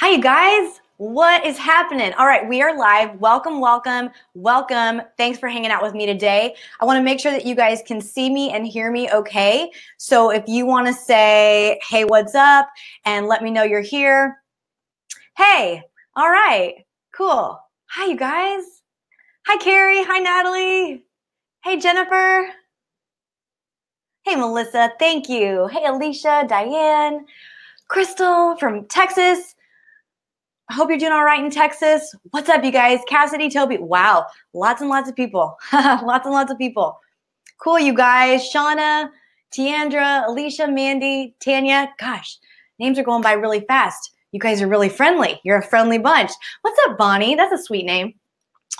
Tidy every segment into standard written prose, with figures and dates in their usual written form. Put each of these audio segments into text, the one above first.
Hi, you guys. What is happening? All right, we are live. Welcome, welcome, welcome. Thanks for hanging out with me today. I want to make sure that you guys can see me and hear me okay. So if you want to say, hey, what's up? And let me know you're here. Hey, all right, cool. Hi, you guys. Hi, Carrie. Hi, Natalie. Hey, Jennifer. Hey, Melissa. Thank you. Hey, Alicia, Diane, Crystal from Texas. I hope you're doing all right in Texas. What's up, you guys? Cassidy, Toby. Wow, lots and lots of people. Lots and lots of people. Cool, you guys. Shauna, Tiandra, Alicia, Mandy, Tanya. Gosh, names are going by really fast. You guys are really friendly. You're a friendly bunch. What's up, Bonnie? That's a sweet name.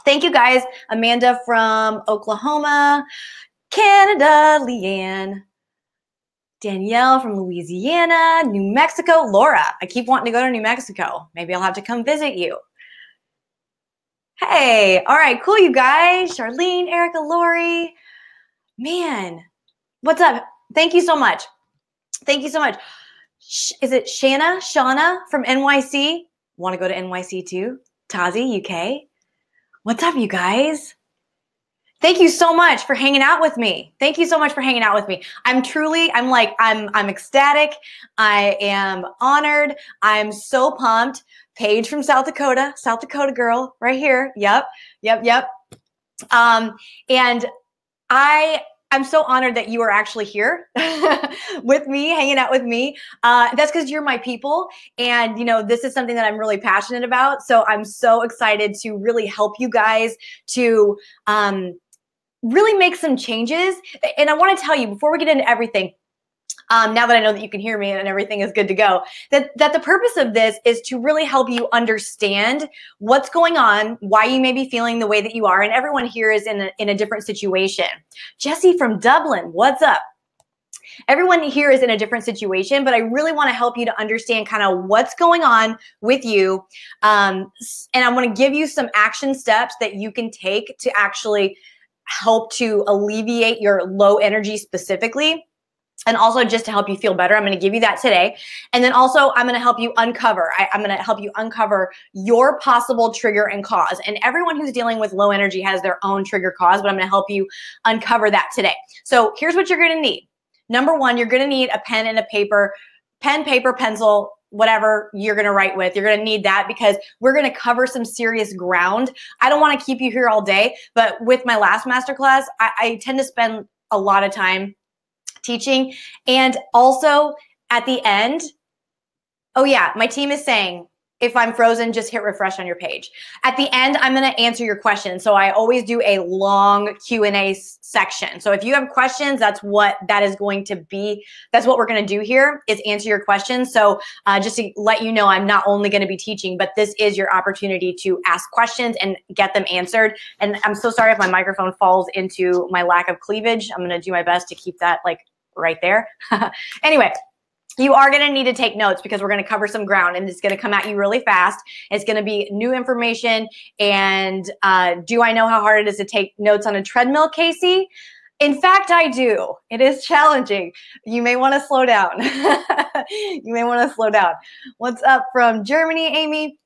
Thank you, guys. Amanda from Oklahoma, Canada, Leanne. Danielle from Louisiana, New Mexico. Laura, I keep wanting to go to New Mexico. Maybe I'll have to come visit you. Hey, all right, cool, you guys. Charlene, Erica, Lori. Man, what's up? Thank you so much. Thank you so much. Is it Shauna from NYC? Want to go to NYC too? Tazi, UK. What's up, you guys? Thank you so much for hanging out with me. Thank you so much for hanging out with me. I'm ecstatic. I am honored. I'm so pumped. Paige from South Dakota girl right here. Yep. And I'm so honored that you are actually here with me, hanging out with me. That's because you're my people. And, you know, this is something that I'm really passionate about. So I'm so excited to really help you guys to, really make some changes. And I want to tell you before we get into everything, now that I know that you can hear me and everything is good to go, that the purpose of this is to really help you understand what's going on, why you may be feeling the way that you are. And everyone here is in a different situation. Jesse from Dublin, what's up? Everyone here is in a different situation, but I really want to help you to understand kind of what's going on with you. And I want to give you some action steps that you can take to actually help to alleviate your low energy specifically, and also just to help you feel better. I'm going to give you that today. And then also I'm going to help you uncover. I'm going to help you uncover your possible trigger and cause. And everyone who's dealing with low energy has their own trigger cause, but I'm going to help you uncover that today. So here's what you're going to need. Number one, you're going to need a pen and a paper, pencil, whatever you're going to write with. You're going to need that because we're going to cover some serious ground. I don't want to keep you here all day, but with my last masterclass, I tend to spend a lot of time teaching. And also at the end, oh yeah, my team is saying, if I'm frozen, just hit refresh on your page. At the end, I'm going to answer your questions. So I always do a long Q&A section. So if you have questions, that's what that is going to be. That's what we're going to do here is answer your questions. So just to let you know, I'm not only going to be teaching, but this is your opportunity to ask questions and get them answered. And I'm so sorry if my microphone falls into my lack of cleavage. I'm going to do my best to keep that like right there. Anyway. You are going to need to take notes because we're going to cover some ground and it's going to come at you really fast. It's going to be new information. And do I know how hard it is to take notes on a treadmill, Casey? In fact, I do. It is challenging. You may want to slow down. You may want to slow down. What's up from Germany, Amy?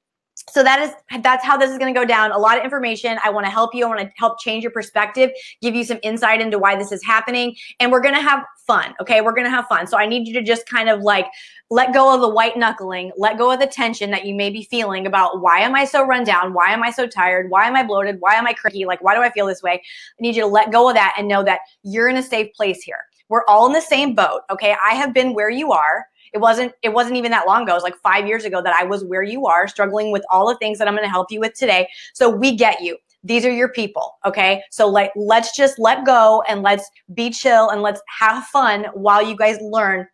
So that's how this is going to go down. A lot of information. I want to help you. I want to help change your perspective, give you some insight into why this is happening. And we're going to have fun. Okay. We're going to have fun. So I need you to just kind of like let go of the white knuckling, let go of the tension that you may be feeling about why am I so run down? Why am I so tired? Why am I bloated? Why am I cranky? Like, why do I feel this way? I need you to let go of that and know that you're in a safe place here. We're all in the same boat. Okay. I have been where you are. It wasn't even that long ago. It was like 5 years ago that I was where you are, struggling with all the things that I'm going to help you with today. So we get you. These are your people. Okay. So let's just let go and let's be chill and let's have fun while you guys learn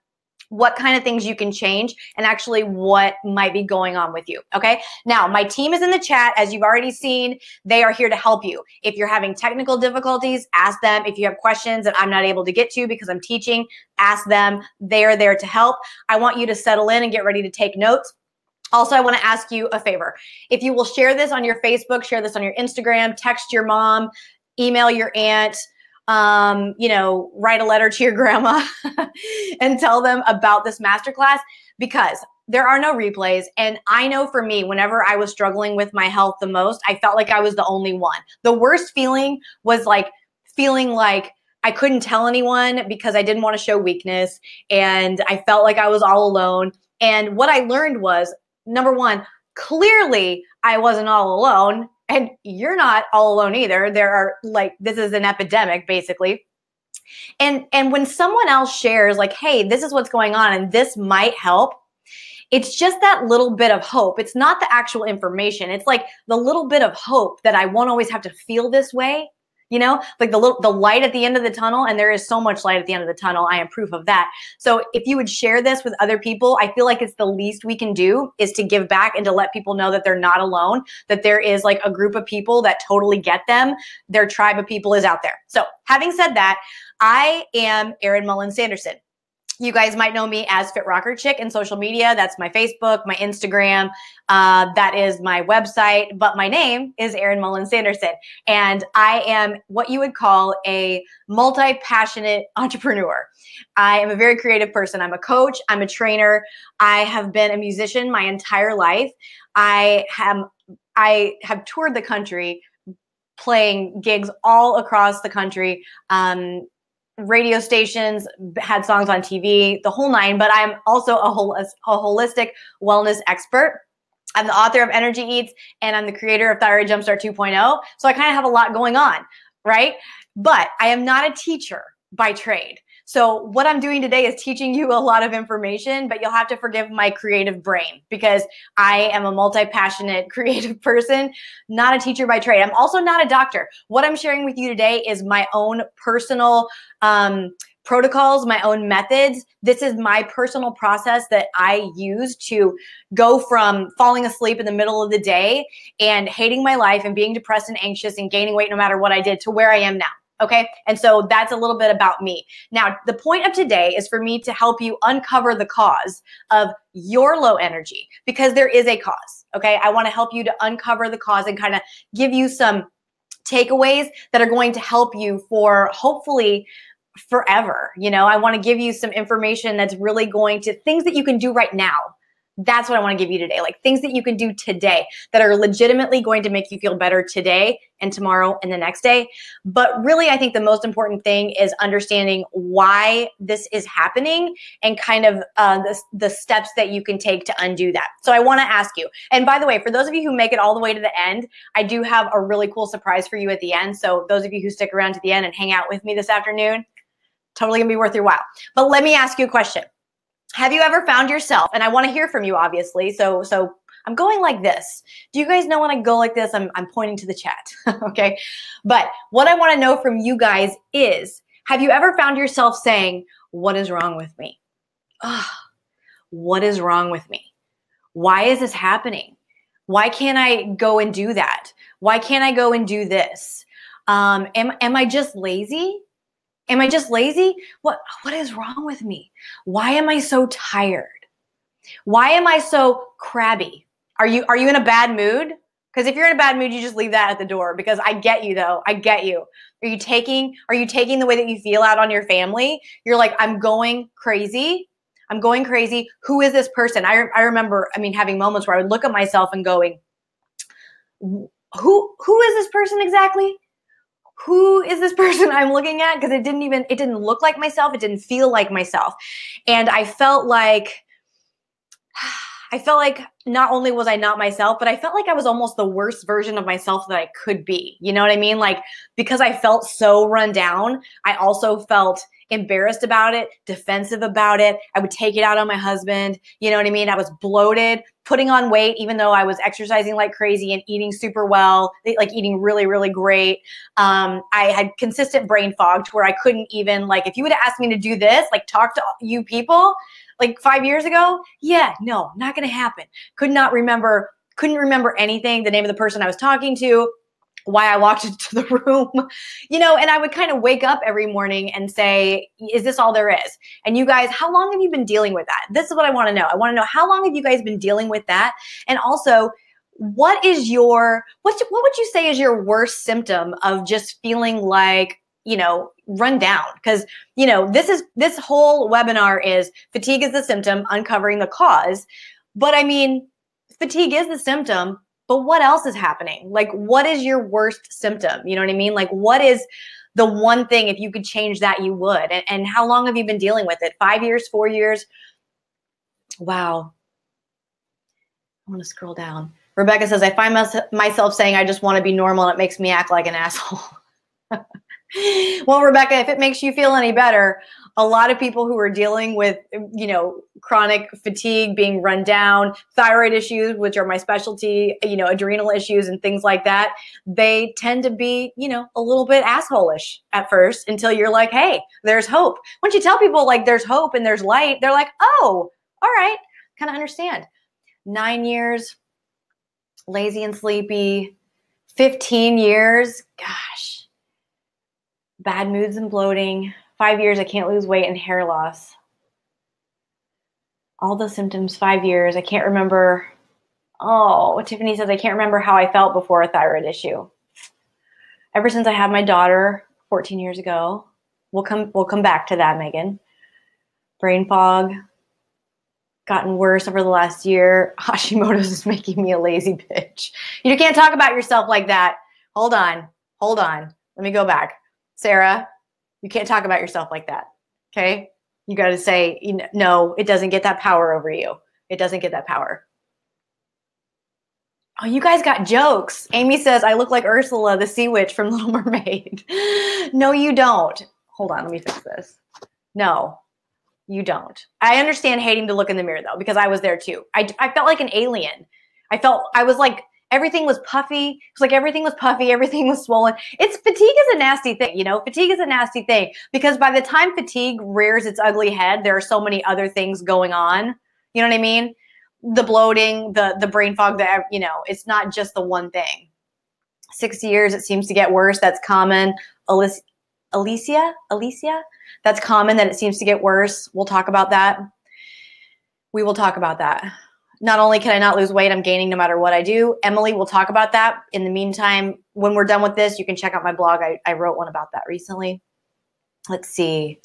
what kind of things you can change and actually what might be going on with you. Okay. Now my team is in the chat. As you've already seen, they are here to help you. If you're having technical difficulties, ask them. If you have questions that I'm not able to get to because I'm teaching, ask them. They're there to help. I want you to settle in and get ready to take notes. Also, I want to ask you a favor. If you will share this on your Facebook, share this on your Instagram, text your mom, email your aunt, you know, write a letter to your grandma and tell them about this masterclass, because there are no replays. And I know for me, whenever I was struggling with my health the most, I felt like I was the only one. The worst feeling was like feeling like I couldn't tell anyone because I didn't want to show weakness. And I felt like I was all alone. And what I learned was, number one, clearly I wasn't all alone. And you're not all alone either. There are like, this is an epidemic basically. And when someone else shares like, hey, this is what's going on and this might help, it's just that little bit of hope. It's not the actual information. It's like the little bit of hope that I won't always have to feel this way. You know, like the light at the end of the tunnel, and there is so much light at the end of the tunnel. I am proof of that. So if you would share this with other people, I feel like it's the least we can do is to give back and to let people know that they're not alone, that there is like a group of people that totally get them. Their tribe of people is out there. So having said that, I am Erin Mullins Sanderson. You guys might know me as Fit Rocker Chick in social media. That's my Facebook, my Instagram. That is my website. But my name is Erin Mullins Sanderson. And I am what you would call a multi-passionate entrepreneur. I am a very creative person. I'm a coach. I'm a trainer. I have been a musician my entire life. I have toured the country playing gigs all across the country. Radio stations, had songs on TV, the whole nine, but I'm also a holistic wellness expert. I'm the author of Energy Eats, and I'm the creator of Thyroid Jumpstart 2.0. So I kind of have a lot going on, right? But I am not a teacher by trade. So what I'm doing today is teaching you a lot of information, but you'll have to forgive my creative brain because I am a multi-passionate creative person, not a teacher by trade. I'm also not a doctor. What I'm sharing with you today is my own personal protocols, my own methods. This is my personal process that I use to go from falling asleep in the middle of the day and hating my life and being depressed and anxious and gaining weight no matter what I did to where I am now. Okay. And so that's a little bit about me. Now, the point of today is for me to help you uncover the cause of your low energy because there is a cause. Okay. I want to help you to uncover the cause and kind of give you some takeaways that are going to help you for hopefully forever. You know, I want to give you some information that's really going to things that you can do right now. That's what I want to give you today, like things that you can do today that are legitimately going to make you feel better today and tomorrow and the next day. But really, I think the most important thing is understanding why this is happening and kind of the steps that you can take to undo that. So I want to ask you, and by the way, for those of you who make it all the way to the end, I do have a really cool surprise for you at the end. So those of you who stick around to the end and hang out with me this afternoon, totally gonna be worth your while. But let me ask you a question. Have you ever found yourself, and I want to hear from you, obviously, so I'm going like this. Do you guys know when I go like this, I'm pointing to the chat, okay? But what I want to know from you guys is, have you ever found yourself saying, what is wrong with me? Ugh, what is wrong with me? Why is this happening? Why can't I go and do that? Why can't I go and do this? Am I just lazy? Am I just lazy? What is wrong with me? Why am I so tired? Why am I so crabby? Are you in a bad mood? Because if you're in a bad mood, you just leave that at the door because I get you though. I get you. Are you taking the way that you feel out on your family? You're like, I'm going crazy. I'm going crazy. Who is this person? I remember, having moments where I would look at myself and going, who is this person exactly? Who is this person I'm looking at? Because it didn't look like myself. It didn't feel like myself. And I felt like not only was I not myself, but I felt like I was almost the worst version of myself that I could be. You know what I mean? Like, because I felt so run down, I also felt embarrassed about it, defensive about it. I would take it out on my husband. You know what I mean? I was bloated, putting on weight, even though I was exercising like crazy and eating super well, like eating really, really great. I had consistent brain fog to where I couldn't even, like, if you would have asked me to do this, like talk to you people like 5 years ago, yeah, no, not going to happen. Couldn't remember anything, the name of the person I was talking to, why I walked into the room, and I would kind of wake up every morning and say, is this all there is? And you guys, how long have you been dealing with that? This is what I want to know. I want to know, how long have you guys been dealing with that? And also, what would you say is your worst symptom of just feeling like run down. Because, this whole webinar is fatigue is the symptom, uncovering the cause. But I mean, fatigue is the symptom, but what else is happening? Like, what is your worst symptom? You know what I mean? Like, what is the one thing, if you could change that, you would? And how long have you been dealing with it? 5 years, 4 years? Wow. I want to scroll down. Rebecca says, I find myself saying I just want to be normal and it makes me act like an asshole. Well, Rebecca, if it makes you feel any better, a lot of people who are dealing with, chronic fatigue, being run down, thyroid issues, which are my specialty, adrenal issues and things like that, they tend to be, a little bit asshole-ish at first until you're like, hey, there's hope. Once you tell people like there's hope and there's light, they're like, oh, all right, kind of understand. 9 years, lazy and sleepy, 15 years, gosh. Bad moods and bloating. 5 years, I can't lose weight and hair loss. All the symptoms, 5 years. I can't remember. Oh, Tiffany says, I can't remember how I felt before a thyroid issue. Ever since I had my daughter 14 years ago. We'll come back to that, Megan. Brain fog. Gotten worse over the last year. Hashimoto's is making me a lazy bitch. You can't talk about yourself like that. Hold on. Let me go back. Sarah, you can't talk about yourself like that, okay? You got to say, no, it doesn't get that power over you. It doesn't get that power. Oh, you guys got jokes. Amy says, I look like Ursula, the sea witch from Little Mermaid. No, you don't. Hold on, let me fix this. No, you don't. I understand hating to look in the mirror, though, because I was there, too. I felt like an alien. I was like, everything was puffy. It was like everything was puffy. Everything was swollen. Fatigue is a nasty thing, Fatigue is a nasty thing because by the time fatigue rears its ugly head, there are so many other things going on. You know what I mean? The bloating, the brain fog, it's not just the one thing. 6 years, it seems to get worse. That's common. Alicia, that's common that it seems to get worse. We'll talk about that. We will talk about that. Not only can I not lose weight, I'm gaining no matter what I do. Emily will talk about that. In the meantime, when we're done with this, you can check out my blog. I wrote one about that recently. Let's see.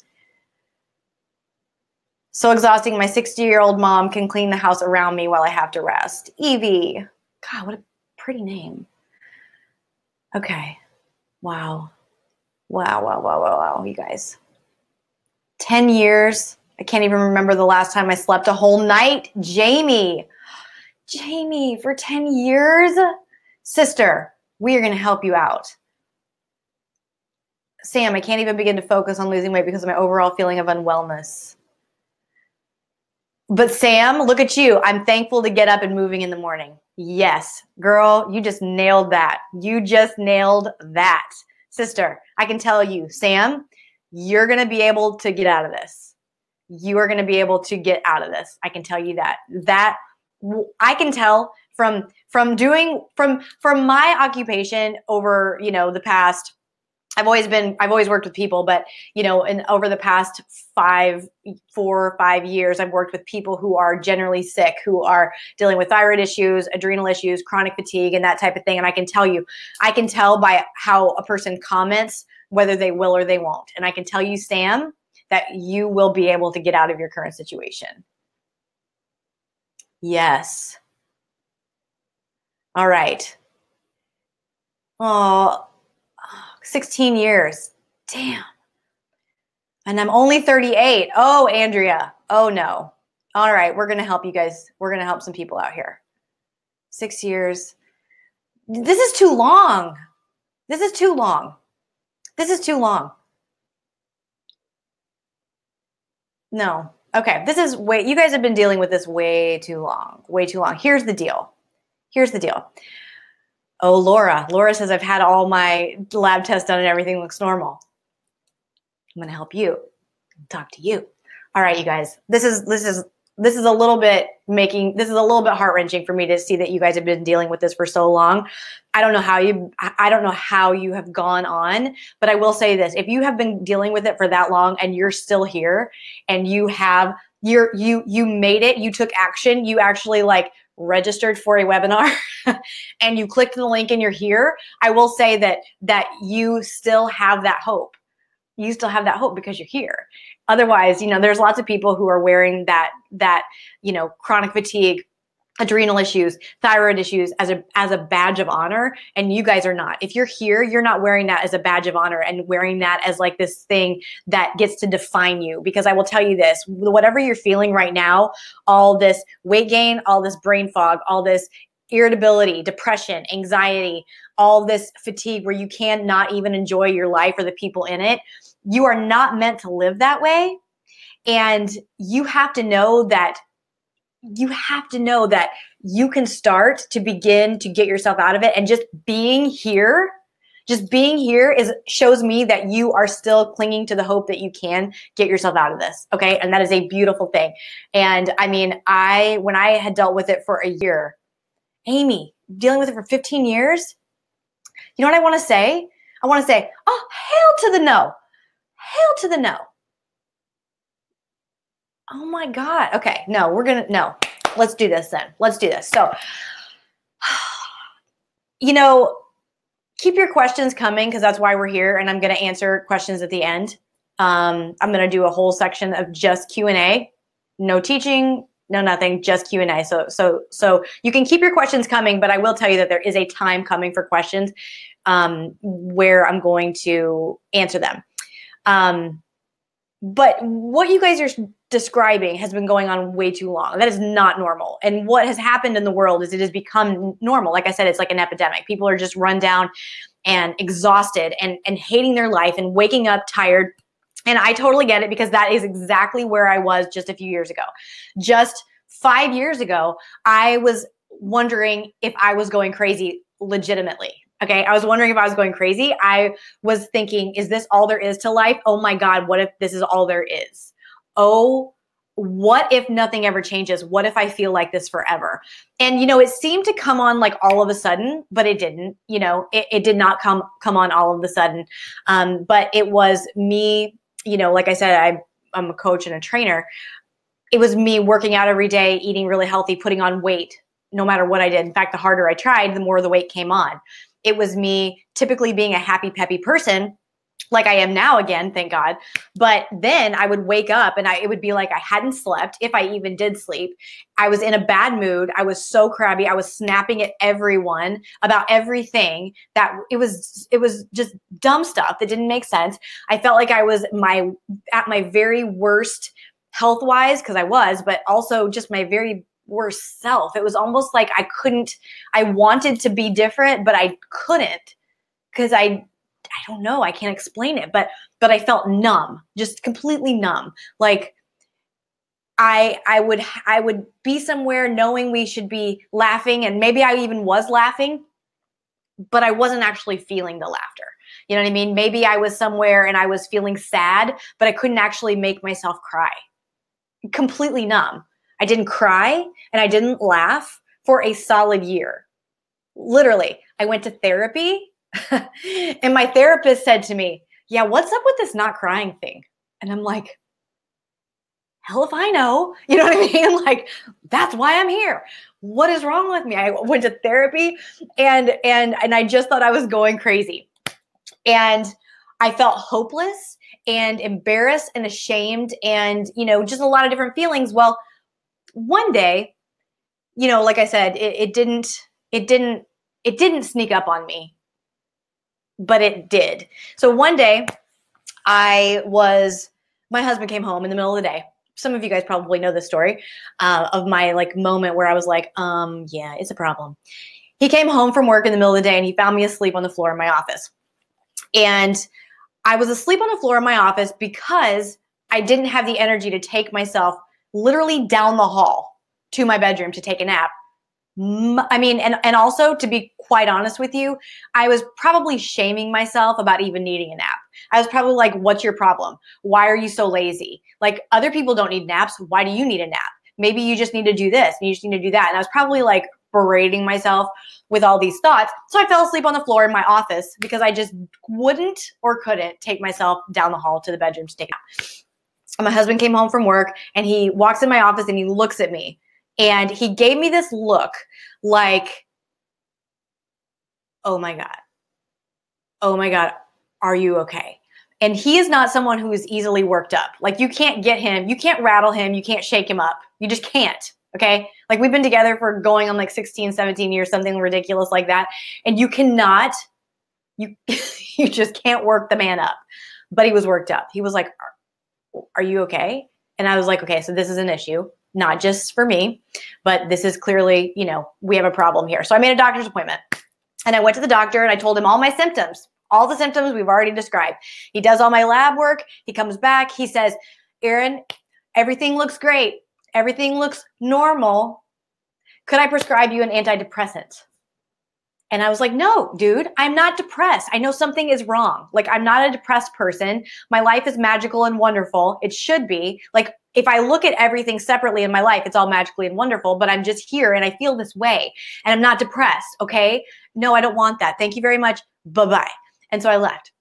So exhausting. My 60-year-old mom can clean the house around me while I have to rest. Evie. God, what a pretty name. Okay. Wow, you guys. 10 years. I can't even remember the last time I slept a whole night. Jamie, for 10 years? Sister, we are going to help you out. Sam, I can't even begin to focus on losing weight because of my overall feeling of unwellness. But Sam, look at you. I'm thankful to get up and moving in the morning. Yes, girl, you just nailed that. Sister, I can tell you, Sam, you're going to be able to get out of this. You are going to be able to get out of this. I can tell you that. That I can tell from my occupation over, the past. I've always worked with people, but over the past 4 or 5 years, I've worked with people who are generally sick, who are dealing with thyroid issues, adrenal issues, chronic fatigue, and that type of thing. And I can tell by how a person comments whether they will or they won't. And I can tell you, Sam, that you will be able to get out of your current situation. Yes. All right. Oh, 16 years. Damn. And I'm only 38. Oh, Andrea. Oh, no. All right. We're going to help you guys. We're going to help some people out here. 6 years. This is too long. No. Okay. You guys have been dealing with this way too long. Here's the deal. Oh, Laura says, I've had all my lab tests done and everything looks normal. I'm going to help you. Talk to you. All right, you guys. This is a little bit heart-wrenching for me to see that you guys have been dealing with this for so long. I don't know how you have gone on, but I will say this. If you have been dealing with it for that long and you're still here and you made it, you took action, you actually registered for a webinar and you clicked the link and you're here, I will say that you still have that hope. you still have that hope because you're here. Otherwise, there's lots of people who are wearing that chronic fatigue, adrenal issues, thyroid issues as a badge of honor, and you guys are not. If you're here, you're not wearing that as a badge of honor and wearing that as like this thing that gets to define you. Because I will tell you this, whatever you're feeling right now, all this weight gain, all this brain fog, all this irritability, depression, anxiety, all this fatigue where you cannot even enjoy your life or the people in it, you are not meant to live that way. And you have to know that you can start to begin to get yourself out of it. And just being here shows me that you are still clinging to the hope that you can get yourself out of this. Okay. And that is a beautiful thing. And I mean, when I had dealt with it for a year, Amy, dealing with it for 15 years, you know what I want to say? I want to say, oh, hail to the no. Hail to the no. Oh my God. Okay. No, let's do this then. Let's do this. So, keep your questions coming because that's why we're here. And I'm going to answer questions at the end. I'm going to do a whole section of just Q&A, no teaching, no nothing, just Q&A. So you can keep your questions coming, but I will tell you that there is a time coming for questions where I'm going to answer them. But what you guys are describing has been going on way too long. That is not normal. And what has happened in the world is it has become normal. Like I said, it's like an epidemic. People are just run down and exhausted and hating their life and waking up tired. And I totally get it because that is exactly where I was just a few years ago. Just 5 years ago, I was wondering if I was going crazy legitimately. Okay, I was wondering if I was going crazy. I was thinking, is this all there is to life? Oh my God, what if this is all there is? Oh, what if nothing ever changes? What if I feel like this forever? And, it seemed to come on like all of a sudden, but it didn't. It did not come on all of a sudden. But it was me, like I said, I'm a coach and a trainer. It was me working out every day, eating really healthy, putting on weight, no matter what I did. In fact, the harder I tried, the more the weight came on. It was me typically being a happy, peppy person like I am now again, thank God. But then I would wake up and it would be like I hadn't slept, if I even did sleep. I was in a bad mood. I was so crabby. I was snapping at everyone about everything. That it was just dumb stuff that didn't make sense. I felt like I was at my very worst health-wise, because I was, but also just my very worst self. It was almost like I wanted to be different, but I couldn't, because I don't know, I can't explain it, but I felt numb, just completely numb. Like I would be somewhere knowing we should be laughing, and maybe I even was laughing, but I wasn't actually feeling the laughter. You know what I mean? Maybe I was somewhere and I was feeling sad, but I couldn't actually make myself cry. Completely numb. I didn't cry and I didn't laugh for a solid year. Literally, I went to therapy and my therapist said to me, yeah, what's up with this not crying thing? And I'm like, hell if I know. You know what I mean? Like, that's why I'm here. What is wrong with me? I went to therapy and I just thought I was going crazy. And I felt hopeless and embarrassed and ashamed and, just a lot of different feelings. Well, one day, like I said, it didn't sneak up on me, but it did. So one day my husband came home in the middle of the day. Some of you guys probably know this story of my moment where I was like, yeah, it's a problem. He came home from work in the middle of the day and he found me asleep on the floor in my office. And I was asleep on the floor in my office because I didn't have the energy to take myself literally down the hall to my bedroom to take a nap. I mean, and also, to be quite honest with you, I was probably shaming myself about even needing a nap. I was probably like, what's your problem? Why are you so lazy? Like, other people don't need naps. Why do you need a nap? Maybe you just need to do this and you just need to do that. And I was probably like berating myself with all these thoughts. So I fell asleep on the floor in my office because I just wouldn't or couldn't take myself down the hall to the bedroom to take a nap. And my husband came home from work and he walks in my office and he looks at me. And he gave me this look like, oh my God, are you okay? And he is not someone who is easily worked up. Like you can't get him, you can't rattle him, you can't shake him up. You just can't. Okay. Like we've been together for going on like 16, 17 years, something ridiculous like that. And you cannot, you, you just can't work the man up. But he was worked up. He was like, are you okay? And I was like, okay, so this is an issue, not just for me, but this is clearly, you know, we have a problem here. So I made a doctor's appointment and I went to the doctor and I told him all my symptoms, all the symptoms we've already described. He does all my lab work. He comes back. He says, Erin, everything looks great. Everything looks normal. Could I prescribe you an antidepressant? And I was like, no, dude, I'm not depressed. I know something is wrong. Like, I'm not a depressed person. My life is magical and wonderful. It should be. Like, if I look at everything separately in my life, it's all magically and wonderful, but I'm just here and I feel this way and I'm not depressed, okay? No, I don't want that. Thank you very much. Bye-bye. And so I left.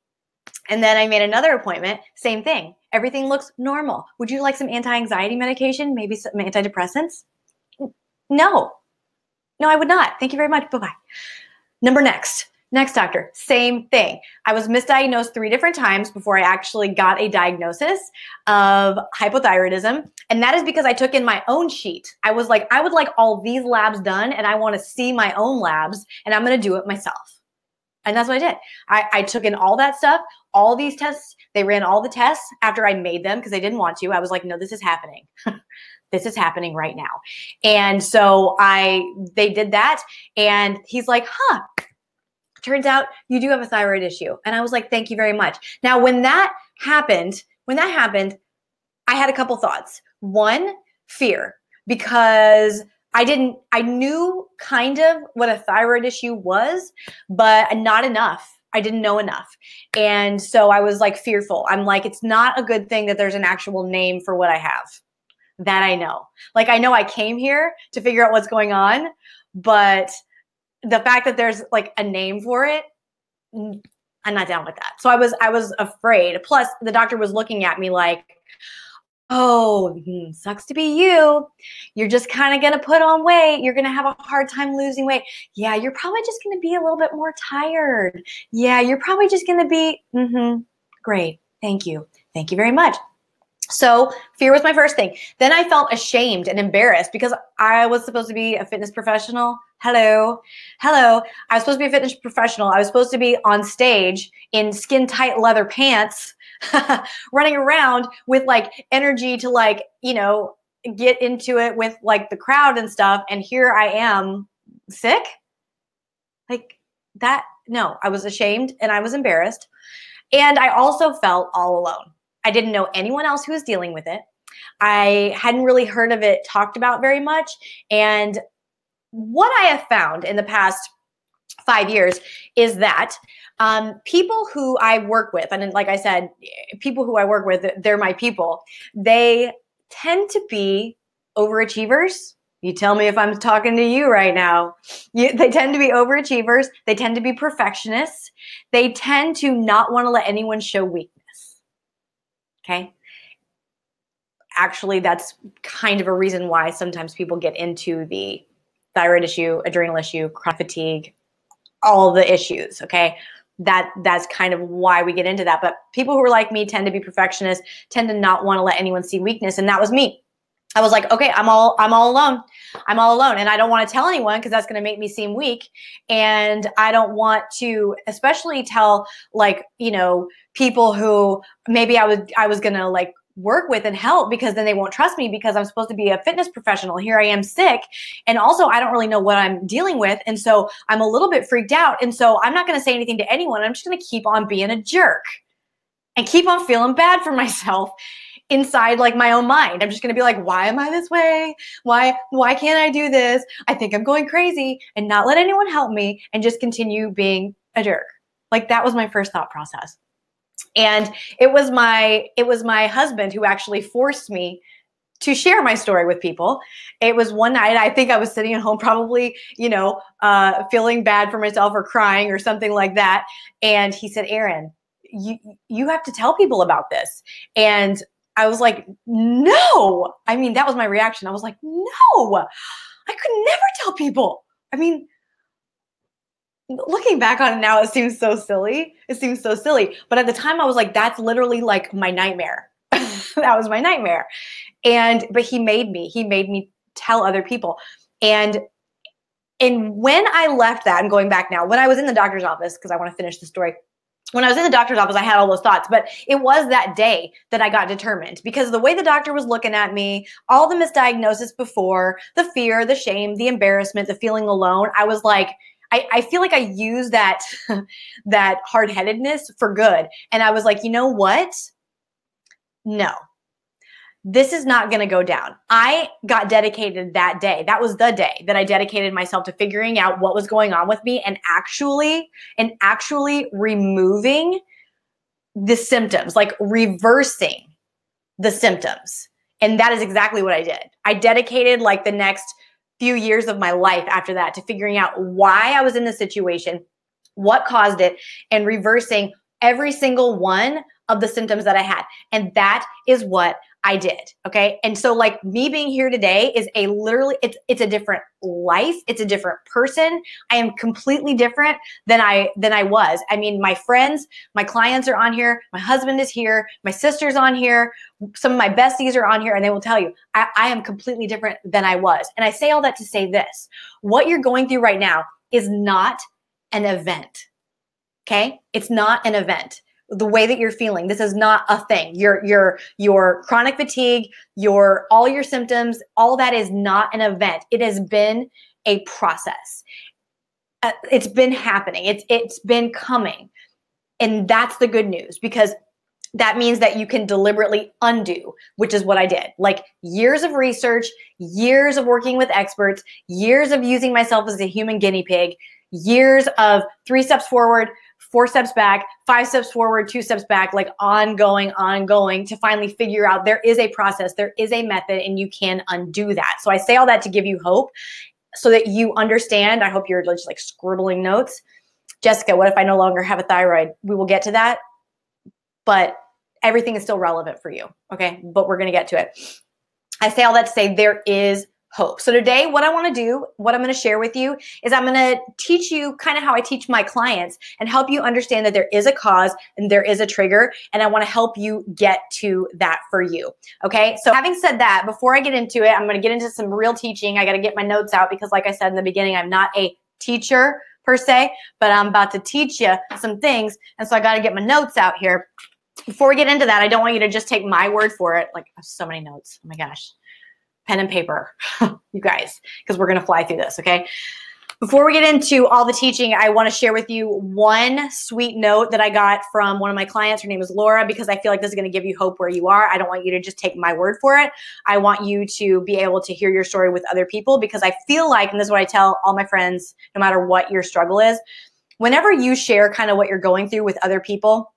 And then I made another appointment. Same thing. Everything looks normal. Would you like some anti-anxiety medication? Maybe some antidepressants? No. No, I would not. Thank you very much. Bye-bye. Next doctor, same thing. I was misdiagnosed 3 different times before I actually got a diagnosis of hypothyroidism. And that is because I took in my own sheet. I was like, I would like all these labs done and I want to see my own labs and I'm going to do it myself. And that's what I did. I took in all that stuff, all these tests. They ran all the tests after I made them because they didn't want to. I was like, no, this is happening. This is happening right now. And so they did that. And he's like, turns out you do have a thyroid issue. And I was like, thank you very much. Now, when that happened, I had a couple thoughts. One, fear, because I knew kind of what a thyroid issue was, but not enough. I didn't know enough. And so I was like fearful. I'm like, it's not a good thing that there's an actual name for what I have. That I know. Like, I know I came here to figure out what's going on, but the fact that there's like a name for it, I'm not down with that. So I was afraid. Plus, the doctor was looking at me like, oh, sucks to be you. You're just kind of going to put on weight. You're going to have a hard time losing weight. Yeah, you're probably just going to be a little bit more tired. Yeah, you're probably just going to be, great. Thank you. Thank you very much. So fear was my first thing. Then I felt ashamed and embarrassed because I was supposed to be a fitness professional. Hello. I was supposed to be a fitness professional. I was supposed to be on stage in skin tight leather pants, running around with like energy to like, you know, get into it with like the crowd and stuff. And here I am sick. Like that. No, I was ashamed and I was embarrassed. And I also felt all alone. I didn't know anyone else who was dealing with it. I hadn't really heard of it talked about very much. And what I have found in the past 5 years is that people who I work with, and like I said, people who I work with, they're my people, they tend to be overachievers. You tell me if I'm talking to you right now. They tend to be overachievers. They tend to be perfectionists. They tend to not want to let anyone show weakness. Okay. Actually, that's kind of a reason why sometimes people get into the thyroid issue, adrenal issue, chronic fatigue, all the issues. Okay. That's kind of why we get into that. But people who are like me tend to be perfectionists, tend to not want to let anyone see weakness. And that was me. I was like, okay, I'm all alone. I'm all alone. And I don't want to tell anyone because that's going to make me seem weak. And I don't want to especially tell like, you know, people who maybe I was going to like work with and help because then they won't trust me because I'm supposed to be a fitness professional. Here I am sick. And also I don't really know what I'm dealing with. And so I'm a little bit freaked out. And so I'm not going to say anything to anyone. I'm just going to keep on being a jerk and keep on feeling bad for myself inside like my own mind. I'm just going to be like, why am I this way? Why can't I do this? I think I'm going crazy, and not let anyone help me and just continue being a jerk. Like that was my first thought process. And it was my husband who actually forced me to share my story with people. It was one night, I think I was sitting at home probably, you know, feeling bad for myself or crying or something like that. And he said, Erin, you have to tell people about this. And I was like, no. I mean, that was my reaction. I was like, no, I could never tell people. I mean, looking back on it now, it seems so silly. It seems so silly. But at the time I was like, that's literally like my nightmare. That was my nightmare. But he made me tell other people. And when I left that, I'm going back now, when I was in the doctor's office, because I want to finish the story. When I was in the doctor's office, I had all those thoughts, but it was that day that I got determined, because the way the doctor was looking at me, all the misdiagnosis before, the fear, the shame, the embarrassment, the feeling alone, I was like, I feel like I used that, that hard-headedness for good. And I was like, you know what? No. This is not going to go down. I got dedicated that day. That was the day that I dedicated myself to figuring out what was going on with me and actually removing the symptoms, like reversing the symptoms. And that is exactly what I did. I dedicated like the next few years of my life after that to figuring out why I was in the situation, what caused it, and reversing every single one of the symptoms that I had. And that is what I did. Okay. And so like me being here today is it's a different life. It's a different person. I am completely different than I was. I mean, my friends, my clients are on here. My husband is here. My sister's on here. Some of my besties are on here, and they will tell you, I am completely different than I was. And I say all that to say this: what you're going through right now is not an event. Okay. It's not an event. The way that you're feeling, this is not a thing. Your chronic fatigue, all your symptoms, all that is not an event. It has been a process. It's been happening. It's been coming. And that's the good news, because that means that you can deliberately undo, which is what I did. Like years of research, years of working with experts, years of using myself as a human guinea pig, years of 3 steps forward, 4 steps back, 5 steps forward, 2 steps back, like ongoing to finally figure out there is a process, there is a method, and you can undo that. So I say all that to give you hope so that you understand. I hope you're just like scribbling notes. Jessica, what if I no longer have a thyroid? We will get to that, but everything is still relevant for you. Okay. But we're going to get to it. I say all that to say there is hope. So today, what I want to do, what I'm going to share with you is I'm going to teach you kind of how I teach my clients and help you understand that there is a cause and there is a trigger. And I want to help you get to that for you. Okay. So having said that, before I get into it, I'm going to get into some real teaching. I got to get my notes out because like I said in the beginning, I'm not a teacher per se, but I'm about to teach you some things. And so I got to get my notes out here. Before we get into that, I don't want you to just take my word for it. Like I have so many notes. Oh my gosh. Pen and paper, you guys, because we're going to fly through this, okay? Before we get into all the teaching, I want to share with you one sweet note that I got from one of my clients. Her name is Laura, because I feel like this is going to give you hope where you are. I don't want you to just take my word for it. I want you to be able to hear your story with other people, because I feel like, and this is what I tell all my friends, no matter what your struggle is, whenever you share kind of what you're going through with other people,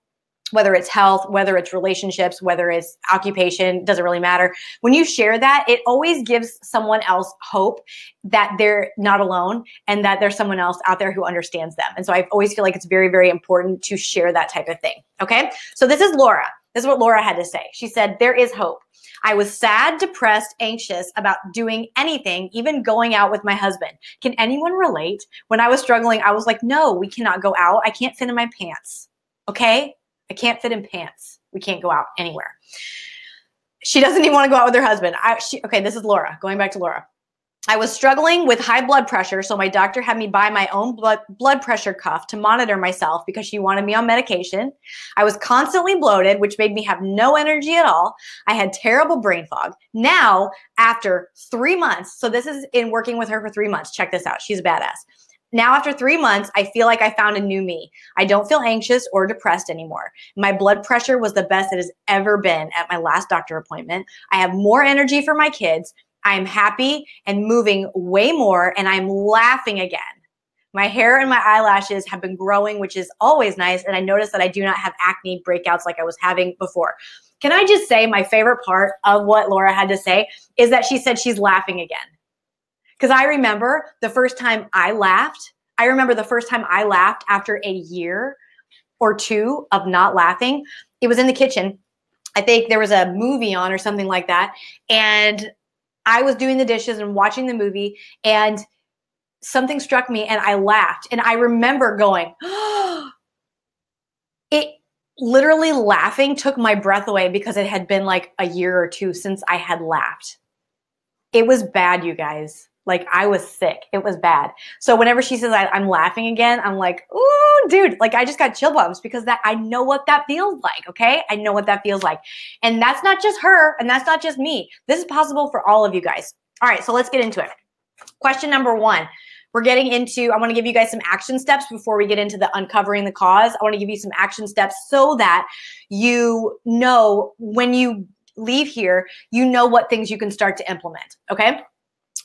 whether it's health, whether it's relationships, whether it's occupation, doesn't really matter. When you share that, it always gives someone else hope that they're not alone and that there's someone else out there who understands them. And so I always feel like it's very, very important to share that type of thing. Okay. So this is Laura. This is what Laura had to say. She said, there is hope. I was sad, depressed, anxious about doing anything, even going out with my husband. Can anyone relate? When I was struggling, I was like, no, we cannot go out. I can't fit in my pants. Okay. I can't fit in pants. We can't go out anywhere. She doesn't even want to go out with her husband. Okay, this is Laura. Going back to Laura. I was struggling with high blood pressure, so my doctor had me buy my own blood pressure cuff to monitor myself because she wanted me on medication. I was constantly bloated, which made me have no energy at all. I had terrible brain fog. Now, after 3 months, so this is in working with her for 3 months. Check this out. She's a badass. Now, after 3 months, I feel like I found a new me. I don't feel anxious or depressed anymore. My blood pressure was the best it has ever been at my last doctor appointment. I have more energy for my kids. I am happy and moving way more, and I'm laughing again. My hair and my eyelashes have been growing, which is always nice, and I noticed that I do not have acne breakouts like I was having before. Can I just say my favorite part of what Laura had to say is that she said she's laughing again. Because I remember the first time I laughed. I remember the first time I laughed after a year or two of not laughing. It was in the kitchen. I think there was a movie on or something like that. And I was doing the dishes and watching the movie. And something struck me and I laughed. And I remember going, it literally laughing took my breath away because it had been like a year or two since I had laughed. It was bad, you guys. Like, I was sick. It was bad. So whenever she says I'm laughing again, I'm like, ooh, dude, like I just got chill bumps because I know what that feels like, okay? I know what that feels like. And that's not just her, and that's not just me. This is possible for all of you guys. All right, so let's get into it. Question number 1. We're getting into, I want to give you guys some action steps before we get into the uncovering the cause. I want to give you some action steps so that you know when you leave here, you know what things you can start to implement, okay?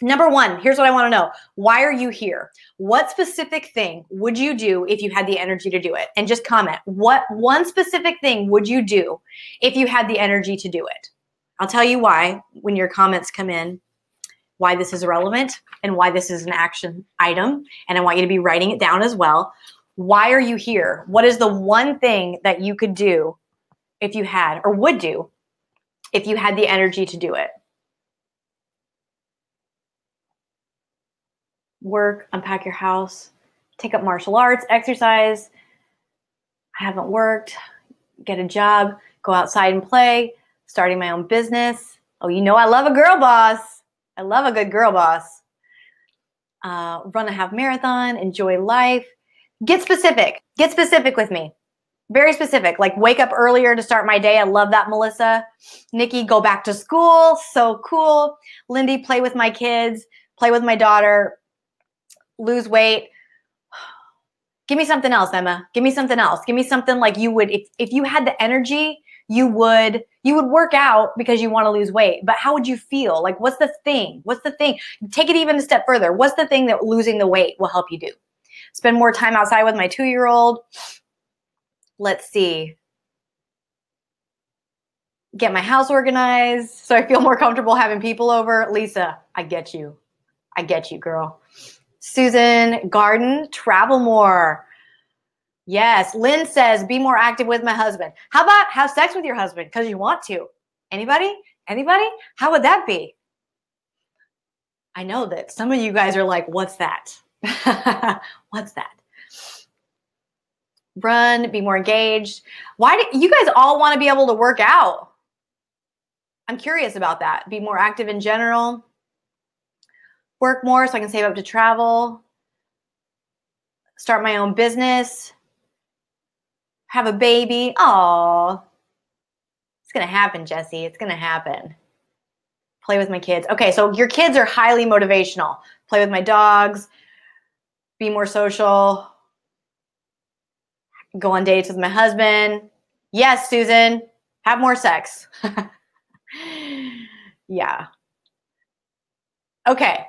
Number 1, here's what I want to know. Why are you here? What specific thing would you do if you had the energy to do it? And just comment, what one specific thing would you do if you had the energy to do it? I'll tell you why when your comments come in, why this is relevant and why this is an action item. And I want you to be writing it down as well. Why are you here? What is the one thing that you could do if you had, or would do if you had the energy to do it? Work, unpack your house, take up martial arts, exercise. I haven't worked, get a job, go outside and play, starting my own business. Oh, you know I love a girl boss. I love a good girl boss. Run a half marathon, enjoy life. Get specific. Get specific with me. Very specific. Like wake up earlier to start my day. I love that, Melissa. Nikki, go back to school. So cool. Lindy, play with my kids, play with my daughter, lose weight. Give me something else, Emma. Give me something else. Give me something like you would, if you had the energy, you would work out because you want to lose weight. But how would you feel? Like, what's the thing? What's the thing? Take it even a step further. What's the thing that losing the weight will help you do? Spend more time outside with my 2-year-old. Let's see. Get my house organized so I feel more comfortable having people over. Lisa, I get you. I get you, girl. Susan, garden, travel more. Yes. Lynn says, be more active with my husband. How about have sex with your husband because you want to? Anybody? Anybody? How would that be? I know that some of you guys are like, what's that? What's that? Run, be more engaged. Why do you guys all want to be able to work out? I'm curious about that. Be more active in general. Work more so I can save up to travel. Start my own business. Have a baby. Oh, it's going to happen, Jesse. It's going to happen. Play with my kids. Okay, so your kids are highly motivational. Play with my dogs. Be more social. Go on dates with my husband. Yes, Susan. Have more sex. Yeah. Okay.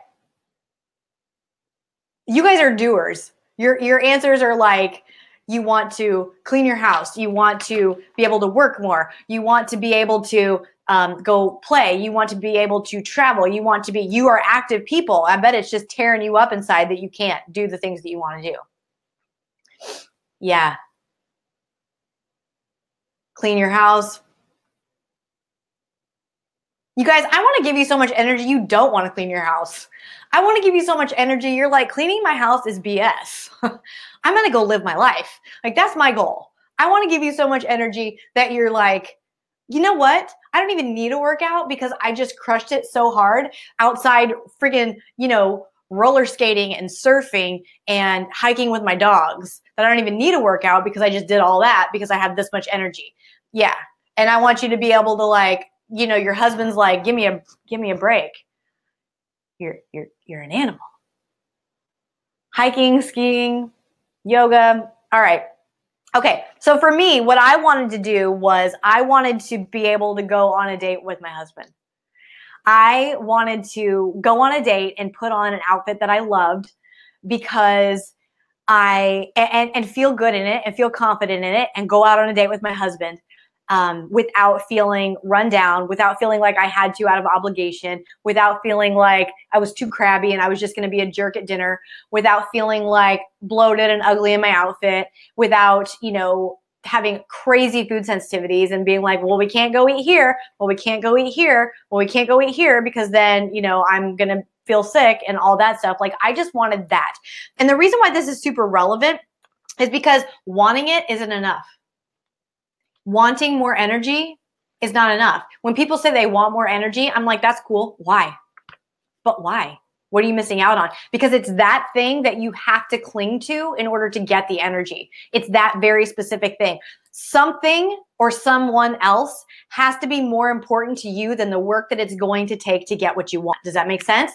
You guys are doers. Your answers are like, you want to clean your house. You want to be able to work more. You want to be able to go play. You want to be able to travel. You are active people. I bet it's just tearing you up inside that you can't do the things that you want to do. Yeah. Clean your house. You guys, I want to give you so much energy. You don't want to clean your house. I want to give you so much energy. You're like, cleaning my house is BS. I'm going to go live my life. Like, that's my goal. I want to give you so much energy that you're like, you know what? I don't even need a workout because I just crushed it so hard outside friggin', roller skating and surfing and hiking with my dogs that I don't even need a workout because I just did all that because I have this much energy. Yeah. And I want you to be able to like, your husband's like, give me a break. You're an animal. Hiking, skiing, yoga. All right. Okay. So for me, what I wanted to do was I wanted to be able to go on a date with my husband. I wanted to go on a date and put on an outfit that I loved because and feel good in it and feel confident in it and go out on a date with my husband. Without feeling run down, without feeling like I had to out of obligation, without feeling like I was too crabby and I was just going to be a jerk at dinner, without feeling like bloated and ugly in my outfit, without, having crazy food sensitivities and being like, well, we can't go eat here. Well, we can't go eat here. Well, we can't go eat here because then, I'm going to feel sick and all that stuff. Like, I just wanted that. And the reason why this is super relevant is because wanting it isn't enough. Wanting more energy is not enough. When people say they want more energy, I'm like, that's cool. Why? But why? What are you missing out on? Because it's that thing that you have to cling to in order to get the energy. It's that very specific thing. Something or someone else has to be more important to you than the work that it's going to take to get what you want. Does that make sense?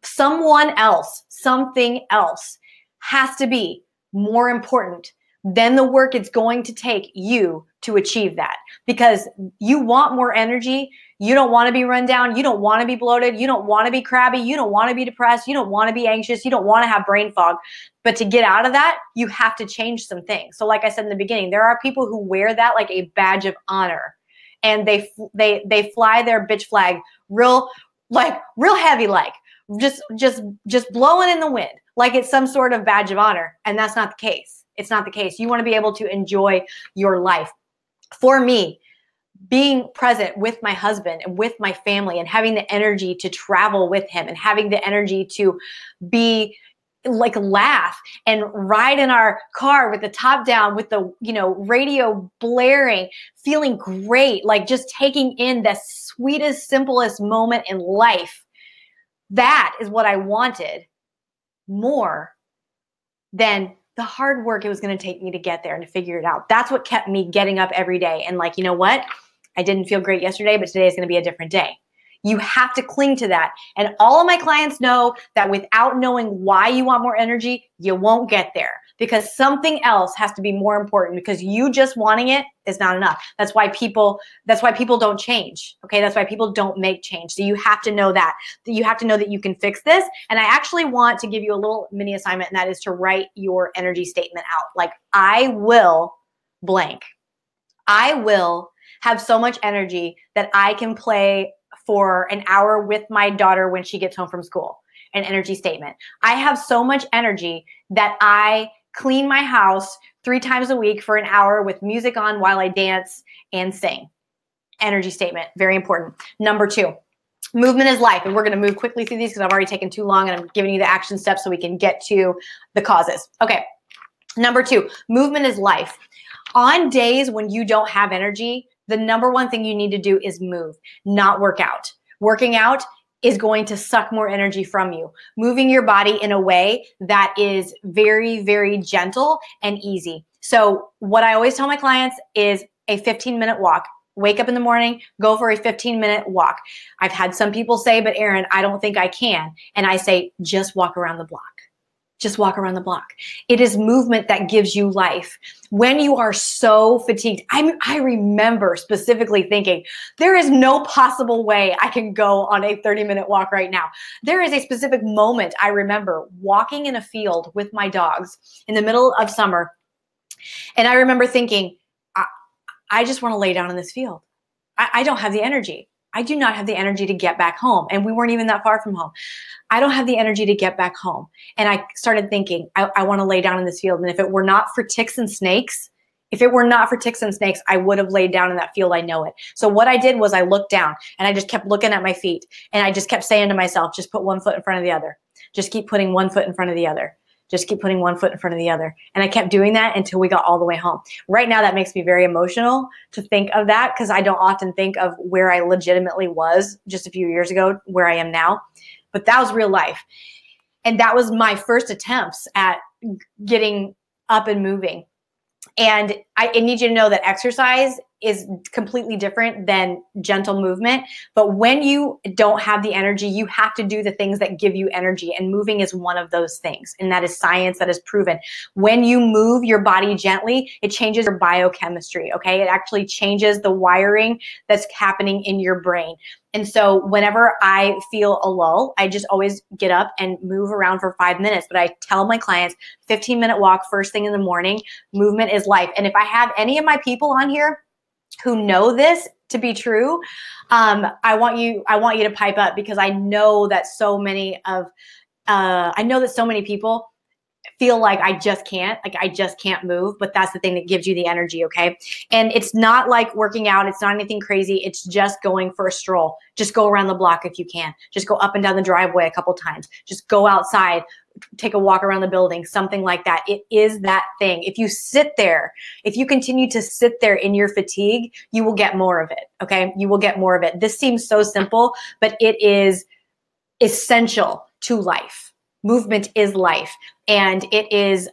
Someone else, something else has to be more important than the work it's going to take you to achieve that. Because you want more energy. You don't want to be run down. You don't want to be bloated. You don't want to be crabby. You don't want to be depressed. You don't want to be anxious. You don't want to have brain fog. But to get out of that, you have to change some things. So like I said in the beginning, there are people who wear that like a badge of honor. And they fly their bitch flag real heavy, like just blowing in the wind, like it's some sort of badge of honor. And that's not the case. It's not the case. You want to be able to enjoy your life. For me, being present with my husband and with my family and having the energy to travel with him and having the energy to be like laugh and ride in our car with the top down, with the, radio blaring, feeling great, like just taking in the sweetest, simplest moment in life. That is what I wanted more than the hard work it was going to take me to get there and to figure it out. That's what kept me getting up every day. And like, you know what? I didn't feel great yesterday, but today is going to be a different day. You have to cling to that. And all of my clients know that without knowing why you want more energy, you won't get there, because something else has to be more important, because you just wanting it is not enough. That's why people don't change. Okay. That's why people don't make change. So you have to know that you have to know that you can fix this. And I actually want to give you a little mini assignment, and that is to write your energy statement out. Like, I will blank. I will have so much energy that I can play for an hour with my daughter when she gets home from school. An energy statement. I have so much energy that I clean my house 3 times a week for an hour with music on while I dance and sing. Energy statement, very important. Number 2, movement is life. And we're going to move quickly through these because I've already taken too long, and I'm giving you the action steps so we can get to the causes. Okay. Number 2, movement is life. On days when you don't have energy, the number one thing you need to do is move, not work out. Working out is going to suck more energy from you. Moving your body in a way that is very, very gentle and easy. So what I always tell my clients is a 15-minute walk. Wake up in the morning, go for a 15-minute walk. I've had some people say, but Erin, I don't think I can. And I say, just walk around the block. Just walk around the block. It is movement that gives you life. When you are so fatigued, I remember specifically thinking, there is no possible way I can go on a 30-minute walk right now. There is a specific moment I remember walking in a field with my dogs in the middle of summer. And I remember thinking, I just want to lay down in this field. I don't have the energy. I do not have the energy to get back home. And we weren't even that far from home. I don't have the energy to get back home. And I started thinking, I want to lay down in this field. And if it were not for ticks and snakes, I would have laid down in that field. I know it. So what I did was I looked down, and I just kept looking at my feet, and I just kept saying to myself, just put one foot in front of the other. Just keep putting one foot in front of the other. Just keep putting one foot in front of the other. And I kept doing that until we got all the way home. Right now, that makes me very emotional to think of that, because I don't often think of where I legitimately was just a few years ago, where I am now. But that was real life. And that was my first attempts at getting up and moving. And I need you to know that exercise is completely different than gentle movement. But when you don't have the energy, you have to do the things that give you energy. And moving is one of those things. And that is science, that is proven. When you move your body gently, it changes your biochemistry, okay? It actually changes the wiring that's happening in your brain. And so whenever I feel a lull, I just always get up and move around for 5 minutes. But I tell my clients, 15-minute walk first thing in the morning. Movement is life. And if I have any of my people on here who know this to be true, I want you to pipe up, because I know that so many people feel like I just can't move, but that's the thing that gives you the energy, okay? And it's not like working out. It's not anything crazy. It's just going for a stroll. Just go around the block if you can. Just go up and down the driveway a couple times. Just go outside, take a walk around the building, something like that. It is that thing. If you sit there, if you continue to sit there in your fatigue, you will get more of it, okay? You will get more of it. This seems so simple, but it is essential to life. Movement is life. And it is,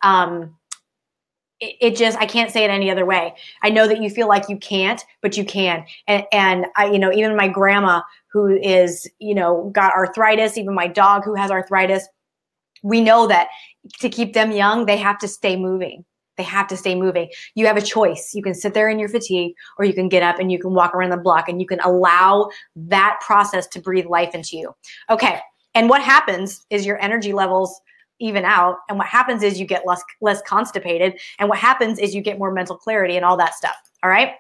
it just, I can't say it any other way. I know that you feel like you can't, but you can. And I, you know, even my grandma who is, you know, got arthritis, even my dog who has arthritis, we know that to keep them young, they have to stay moving. They have to stay moving. You have a choice. You can sit there in your fatigue, or you can get up and you can walk around the block, and you can allow that process to breathe life into you. Okay. And what happens is your energy levels even out. And what happens is you get less constipated. And what happens is you get more mental clarity and all that stuff. All right.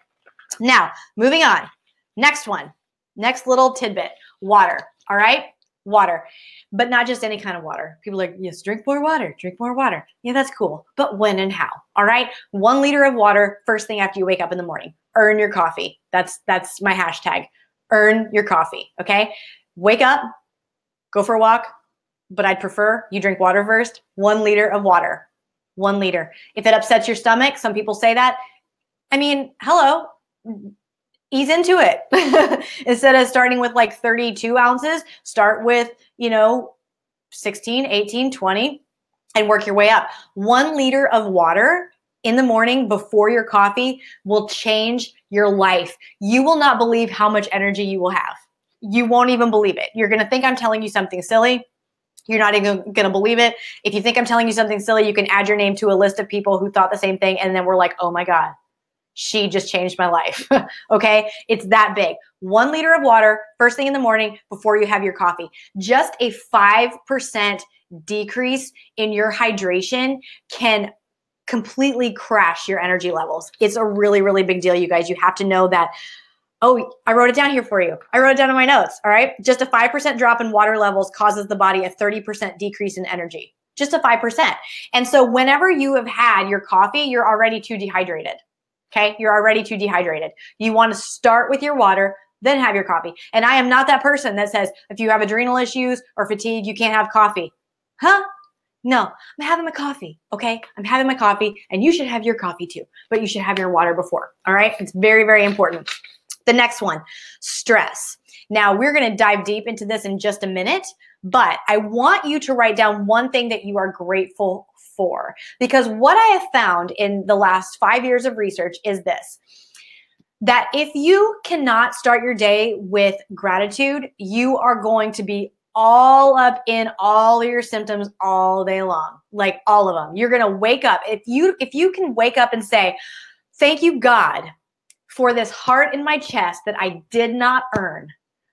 Now, moving on. Next one. Next little tidbit. Water. All right. Water. But not just any kind of water. People are like, yes, drink more water. Drink more water. Yeah, that's cool. But when and how? All right. 1 liter of water first thing after you wake up in the morning. Earn your coffee. That's my hashtag. Earn your coffee. Okay. Wake up. Go for a walk, but I'd prefer you drink water first. 1 liter of water. 1 liter. If it upsets your stomach, some people say that. I mean, hello, ease into it. Instead of starting with like 32 ounces, start with, you know, 16, 18, 20, and work your way up. 1 liter of water in the morning before your coffee will change your life. You will not believe how much energy you will have. You won't even believe it. You're going to think I'm telling you something silly. You're not even going to believe it. If you think I'm telling you something silly, you can add your name to a list of people who thought the same thing. And then we're like, oh my God, she just changed my life. Okay. It's that big. 1 liter of water first thing in the morning before you have your coffee. Just a 5% decrease in your hydration can completely crash your energy levels. It's a really, really big deal, you guys. You have to know that. Oh, I wrote it down here for you. I wrote it down in my notes, all right? Just a 5% drop in water levels causes the body a 30% decrease in energy. Just a 5%. And so whenever you have had your coffee, you're already too dehydrated, okay? You're already too dehydrated. You want to start with your water, then have your coffee. And I am not that person that says if you have adrenal issues or fatigue, you can't have coffee. Huh? No, I'm having my coffee, okay? I'm having my coffee, and you should have your coffee too, but you should have your water before, all right? It's very, very important. The next one, stress. Now, we're going to dive deep into this in just a minute, but I want you to write down one thing that you are grateful for, because what I have found in the last 5 years of research is this, that if you cannot start your day with gratitude, you are going to be all up in all of your symptoms all day long, like all of them. You're going to wake up. If you can wake up and say, thank you, God, for this heart in my chest that I did not earn,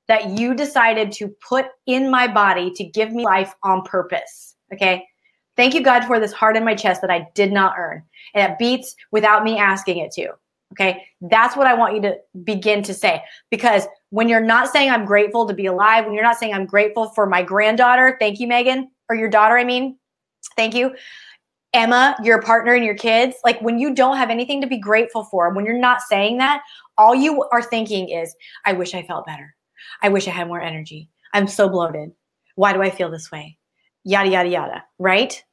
that you decided to put in my body to give me life on purpose, okay? Thank you, God, for this heart in my chest that I did not earn, and it beats without me asking it to, okay? That's what I want you to begin to say, because when you're not saying I'm grateful to be alive, when you're not saying I'm grateful for my granddaughter, thank you, Megan, or your daughter, I mean, thank you, Emma, your partner and your kids, like when you don't have anything to be grateful for, when you're not saying that, all you are thinking is, I wish I felt better. I wish I had more energy. I'm so bloated. Why do I feel this way? Yada, yada, yada, right?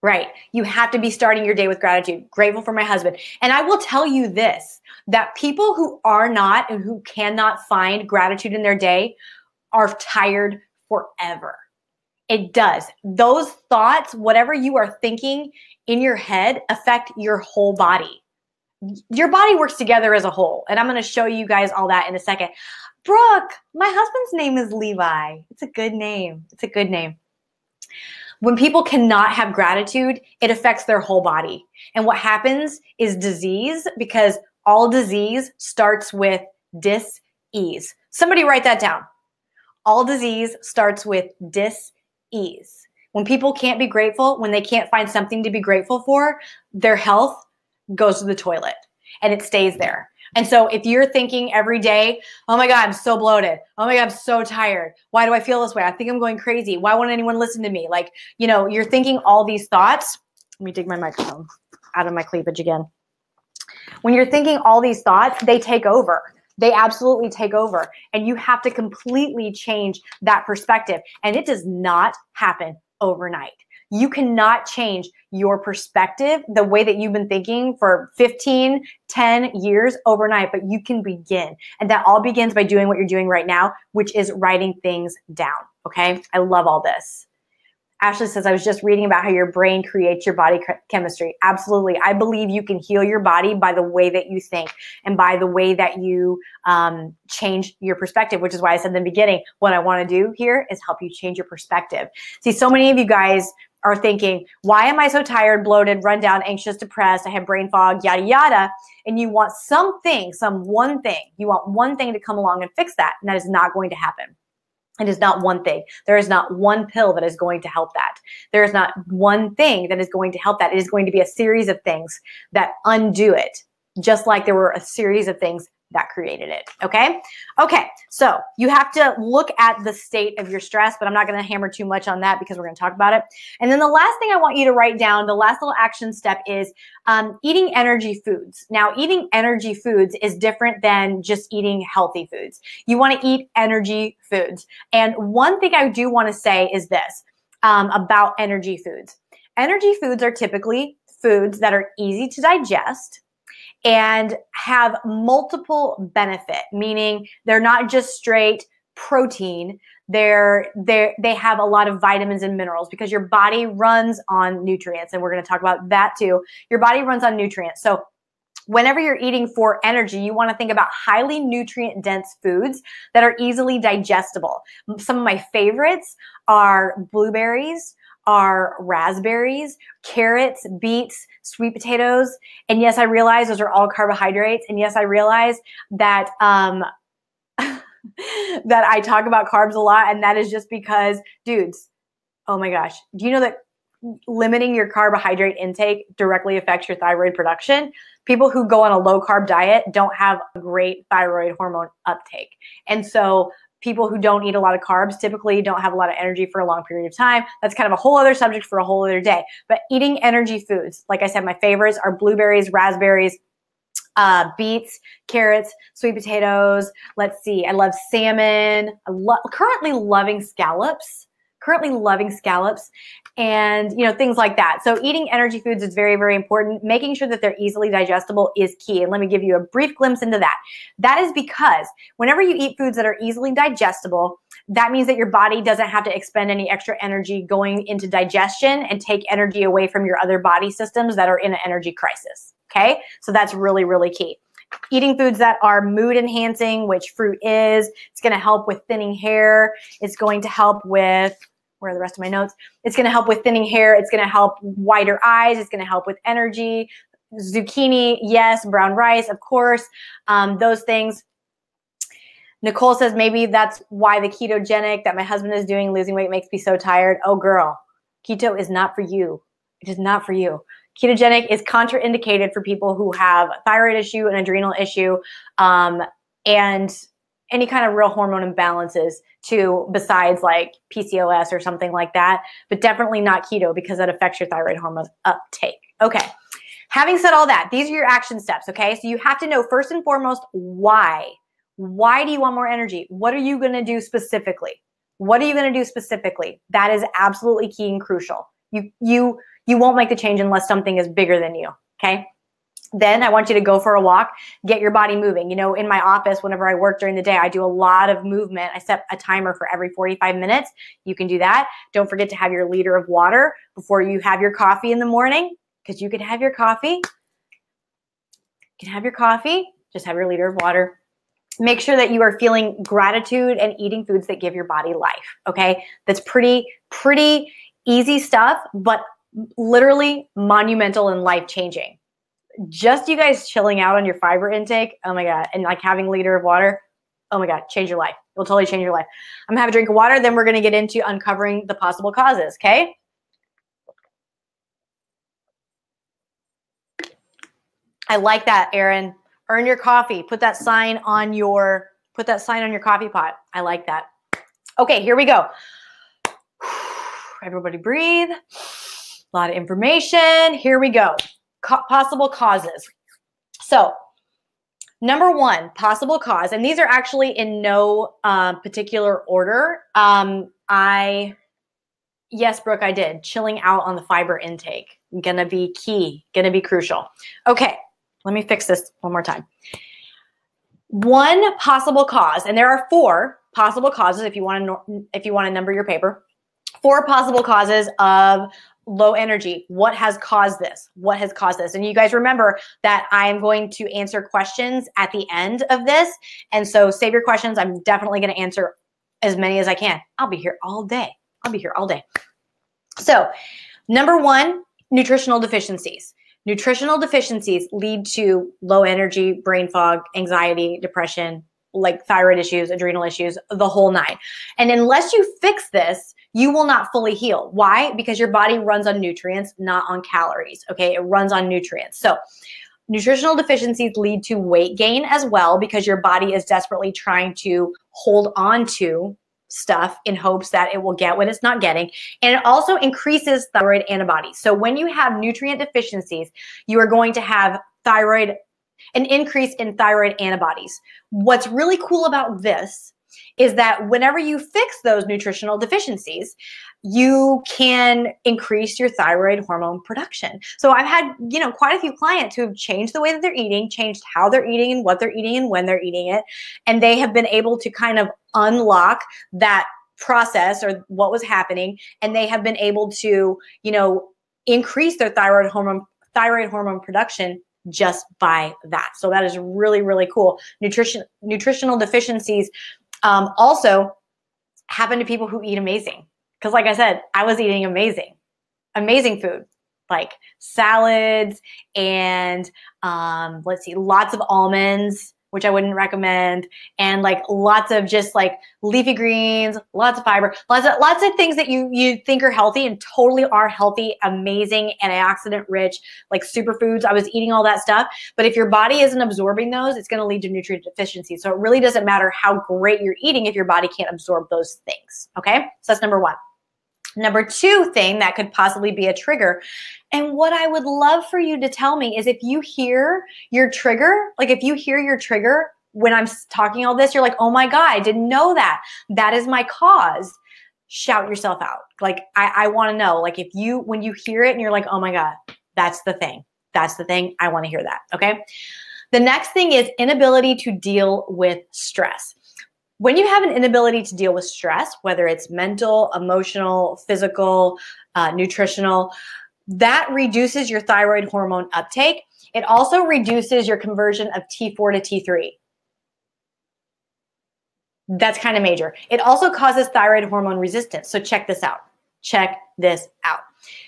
Right. You have to be starting your day with gratitude. Grateful for my husband. And I will tell you this, that people who are not and who cannot find gratitude in their day are tired forever. It does. Those thoughts, whatever you are thinking in your head, affect your whole body. Your body works together as a whole. And I'm going to show you guys all that in a second. Brooke, my husband's name is Levi. It's a good name. It's a good name. When people cannot have gratitude, it affects their whole body. And what happens is disease, because all disease starts with dis-ease. Somebody write that down. All disease starts with dis-ease. When people can't be grateful, when they can't find something to be grateful for, their health goes to the toilet and it stays there. And so if you're thinking every day, oh my God, I'm so bloated. Oh my God, I'm so tired. Why do I feel this way? I think I'm going crazy. Why won't anyone listen to me? Like, you know, you're thinking all these thoughts. Let me dig my microphone out of my cleavage again. When you're thinking all these thoughts, they take over. They absolutely take over. And you have to completely change that perspective. And it does not happen overnight. You cannot change your perspective, the way that you've been thinking for 15, 10 years overnight, but you can begin. And that all begins by doing what you're doing right now, which is writing things down. Okay. I love all this. Ashley says, I was just reading about how your brain creates your body chemistry. Absolutely. I believe you can heal your body by the way that you think and by the way that you change your perspective, which is why I said in the beginning, what I want to do here is help you change your perspective. See, so many of you guys are thinking, why am I so tired, bloated, run down, anxious, depressed, I have brain fog, yada, yada. And you want something, you want one thing to come along and fix that. And that is not going to happen. It is not one thing. There is not one pill that is going to help that. There is not one thing that is going to help that. It is going to be a series of things that undo it, just like there were a series of things that created it. Okay? Okay, so you have to look at the state of your stress, but I'm not going to hammer too much on that because we're going to talk about it. And then the last thing I want you to write down, the last little action step is eating energy foods. Now, eating energy foods is different than just eating healthy foods. You want to eat energy foods. And one thing I do want to say is this about energy foods. Energy foods are typically foods that are easy to digest and have multiple benefit, meaning they're not just straight protein. They have a lot of vitamins and minerals because your body runs on nutrients. And we're going to talk about that too. Your body runs on nutrients. So whenever you're eating for energy, you want to think about highly nutrient dense foods that are easily digestible. Some of my favorites are blueberries, are raspberries, carrots, beets, sweet potatoes. And yes, I realize those are all carbohydrates. And yes, I realize that that I talk about carbs a lot. And that is just because, dudes, oh my gosh, do you know that limiting your carbohydrate intake directly affects your thyroid production? People who go on a low carb diet don't have a great thyroid hormone uptake. And so people who don't eat a lot of carbs typically don't have a lot of energy for a long period of time. That's kind of a whole other subject for a whole other day. But eating energy foods, like I said, my favorites are blueberries, raspberries, beets, carrots, sweet potatoes. Let's see. I love salmon. Currently loving scallops. And, you know, things like that. So eating energy foods is very, very important. Making sure that they're easily digestible is key. And let me give you a brief glimpse into that. That is because whenever you eat foods that are easily digestible, that means that your body doesn't have to expend any extra energy going into digestion and take energy away from your other body systems that are in an energy crisis. Okay? So that's really, really key. Eating foods that are mood enhancing, which fruit is, it's going to help with thinning hair. It's going to help with, where are the rest of my notes? It's going to help with thinning hair. It's going to help whiter eyes. It's going to help with energy. Zucchini, yes. Brown rice, of course. Those things. Nicole says maybe that's why the ketogenic that my husband is doing, losing weight, makes me so tired. Oh, girl, keto is not for you. It is not for you. Ketogenic is contraindicated for people who have a thyroid issue, an adrenal issue, and any kind of real hormone imbalances too, besides like PCOS or something like that, but definitely not keto because that affects your thyroid hormone uptake. Okay. Having said all that, these are your action steps, okay? So you have to know first and foremost, why? Why do you want more energy? What are you going to do specifically? What are you going to do specifically? That is absolutely key and crucial. You won't make the change unless something is bigger than you, okay? Then I want you to go for a walk, get your body moving. You know, in my office, whenever I work during the day, I do a lot of movement. I set a timer for every 45 minutes. You can do that. Don't forget to have your liter of water before you have your coffee in the morning, because you can have your coffee. You can have your coffee, just have your liter of water. Make sure that you are feeling gratitude and eating foods that give your body life, okay? That's pretty easy stuff, but literally monumental and life-changing. Just you guys chilling out on your fiber intake, oh my God, and like having a liter of water, oh my God, change your life. It will totally change your life. I'm gonna have a drink of water, then we're gonna get into uncovering the possible causes, okay? I like that, Erin. Earn your coffee. Put that sign on your coffee pot. I like that. Okay, here we go. Everybody breathe. A lot of information. Here we go. Possible causes. So, number one, possible cause, and these are actually in no particular order. Yes, Brooke, I did. Chilling out on the fiber intake. Gonna be key, gonna be crucial. Okay, let me fix this one more time. One possible cause, and there are 4 possible causes if you want to number your paper. 4 possible causes of low energy. What has caused this? What has caused this? And you guys remember that I'm going to answer questions at the end of this. And so save your questions. I'm definitely going to answer as many as I can. I'll be here all day. So, number 1, nutritional deficiencies. Nutritional deficiencies lead to low energy, brain fog, anxiety, depression, like thyroid issues, adrenal issues, the whole 9. And unless you fix this, you will not fully heal. Why? Because your body runs on nutrients, not on calories, okay? It runs on nutrients. So nutritional deficiencies lead to weight gain as well because your body is desperately trying to hold on to stuff in hopes that it will get what it's not getting. And it also increases thyroid antibodies. So when you have nutrient deficiencies, you are going to have an increase in thyroid antibodies. What's really cool about this is that whenever you fix those nutritional deficiencies, you can increase your thyroid hormone production. So I've had, quite a few clients who have changed the way that they're eating, changed how they're eating and what they're eating and when they're eating it. And they have been able to kind of unlock that process or what was happening. And they have been able to, increase their thyroid hormone production just by that. So that is really, really cool. Nutritional deficiencies also happen to people who eat amazing. Because like I said, I was eating amazing food, like salads and lots of almonds, which I wouldn't recommend, and like lots of just like leafy greens, lots of fiber, lots of things that you think are healthy and totally are healthy, amazing, antioxidant rich, like superfoods. I was eating all that stuff, but if your body isn't absorbing those, it's going to lead to nutrient deficiency. So it really doesn't matter how great you're eating if your body can't absorb those things. Okay, so that's number 1. Number 2 thing that could possibly be a trigger, and what I would love for you to tell me is if you hear your trigger, when I'm talking all this, you're like, oh my God, I didn't know that. That is my cause. Shout yourself out. Like, I want to know, like when you hear it and you're like, oh my God, that's the thing. I want to hear that. Okay. The next thing is inability to deal with stress. When you have an inability to deal with stress, whether it's mental, emotional, physical, nutritional, that reduces your thyroid hormone uptake. It also reduces your conversion of T4 to T3. That's kind of major. It also causes thyroid hormone resistance. So check this out.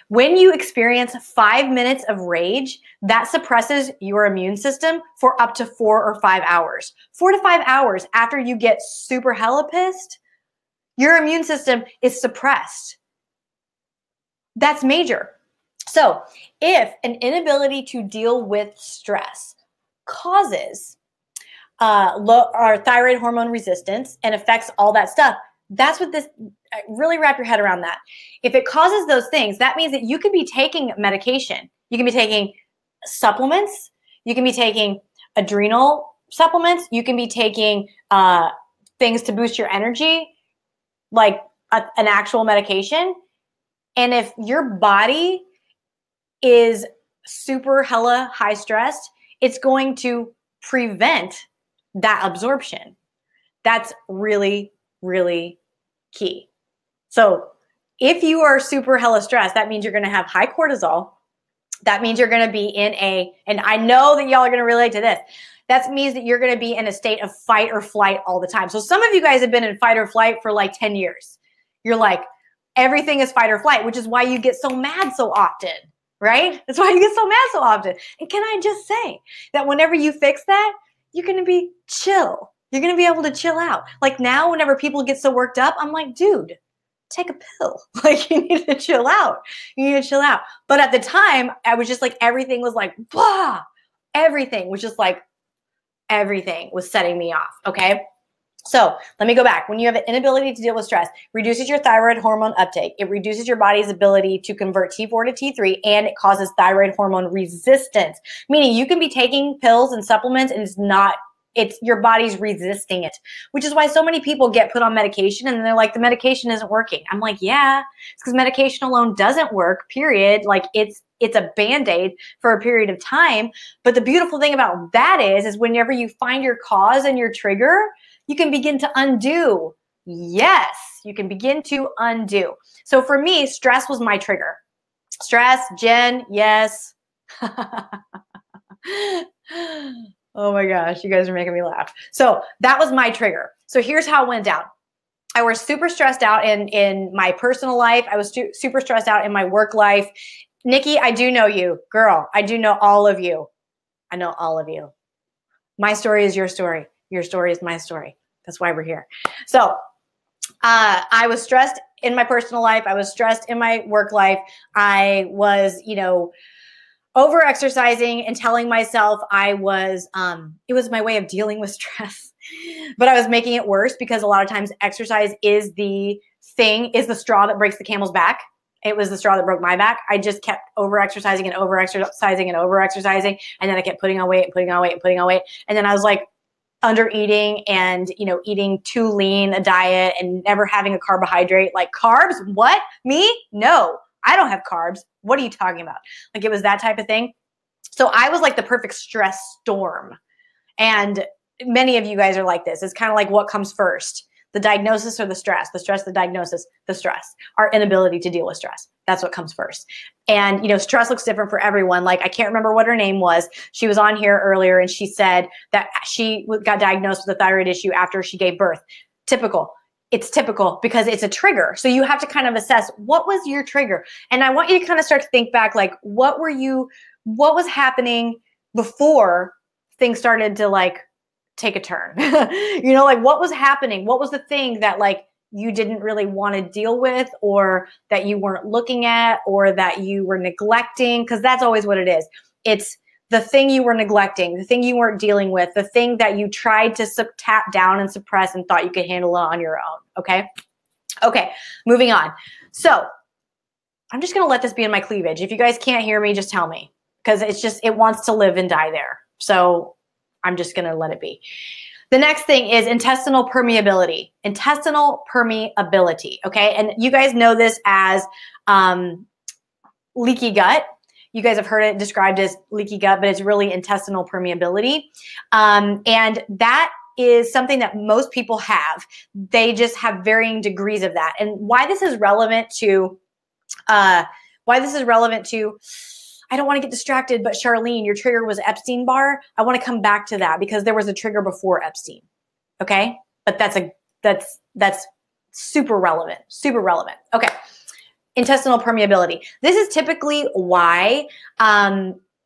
When you experience 5 minutes of rage, that suppresses your immune system for up to 4 or 5 hours. 4 to 5 hours after you get super hella pissed, your immune system is suppressed. That's major. So if an inability to deal with stress causes our thyroid hormone resistance and affects all that stuff, that's what this, really wrap your head around that. If it causes those things, that means that you could be taking medication. You can be taking supplements. You can be taking adrenal supplements. You can be taking things to boost your energy, like an actual medication. And if your body is super hella high stressed, it's going to prevent that absorption. That's really, really key. So if you are super hella stressed, that means you're going to have high cortisol. That means you're going to be in and I know that y'all are going to relate to this. That means that you're going to be in a state of fight or flight all the time. So some of you guys have been in fight or flight for like 10 years. You're like, everything is fight or flight, which is why you get so mad so often, right? That's why you get so mad so often. And can I just say that whenever you fix that, you're going to be chill. You're going to be able to chill out. Like now, whenever people get so worked up, I'm like, dude, take a pill. Like you need to chill out. You need to chill out. But at the time, I was just like, everything was like, blah. Everything was just like everything was setting me off, okay? So let me go back. When you have an inability to deal with stress, reduces your thyroid hormone uptake. It reduces your body's ability to convert T4 to T3, and it causes thyroid hormone resistance, meaning you can be taking pills and supplements and it's your body's resisting it, which is why so many people get put on medication and they're like, the medication isn't working. I'm like, yeah, it's because medication alone doesn't work, period. Like it's a Band-Aid for a period of time. But the beautiful thing about that is whenever you find your cause and your trigger, you can begin to undo. Yes, you can begin to undo. So for me, stress was my trigger. Stress, Jen, yes. Oh my gosh, you guys are making me laugh. So that was my trigger. So here's how it went down. I was super stressed out in my personal life. I was super stressed out in my work life. Nikki, I do know you. Girl, I do know all of you. I know all of you. My story is your story. Your story is my story. That's why we're here. So I was stressed in my personal life. I was stressed in my work life. I was, over exercising and telling myself I was, it was my way of dealing with stress, but I was making it worse because a lot of times exercise is the straw that breaks the camel's back. It was the straw that broke my back. I just kept over exercising and over exercising and over exercising. And then I kept putting on weight and putting on weight and putting on weight. And then I was like under eating and, eating too lean a diet and never having a carbohydrate. Like carbs, what? Me? No, I don't have carbs. What are you talking about? Like it was that type of thing. So I was like the perfect stress storm. And many of you guys are like this. It's kind of like what comes first, the diagnosis or the stress, the diagnosis, the stress, our inability to deal with stress. That's what comes first. And, stress looks different for everyone. Like I can't remember what her name was. She was on here earlier and she said that she got diagnosed with a thyroid issue after she gave birth. Typical. It's typical because it's a trigger. So you have to kind of assess what was your trigger. And I want you to kind of start to think back, like, what was happening before things started to like take a turn? Like what was happening? What was the thing that like you didn't really want to deal with, or that you weren't looking at, or that you were neglecting? Because that's always what it is. It's the thing you were neglecting, the thing you weren't dealing with, the thing that you tried to tap down and suppress and thought you could handle it on your own. Okay. Okay. Moving on. So I'm just going to let this be in my cleavage. If you guys can't hear me, just tell me, because it wants to live and die there. So I'm just going to let it be. The next thing is intestinal permeability. Intestinal permeability. Okay. And you guys know this as leaky gut. You guys have heard it described as leaky gut, but it's really intestinal permeability. And that is something that most people have. They just have varying degrees of that. And why this is relevant to, I don't want to get distracted, but Charlene, your trigger was Epstein-Barr. I want to come back to that because there was a trigger before Epstein. Okay. But that's super relevant, super relevant. Okay. Intestinal permeability. This is typically why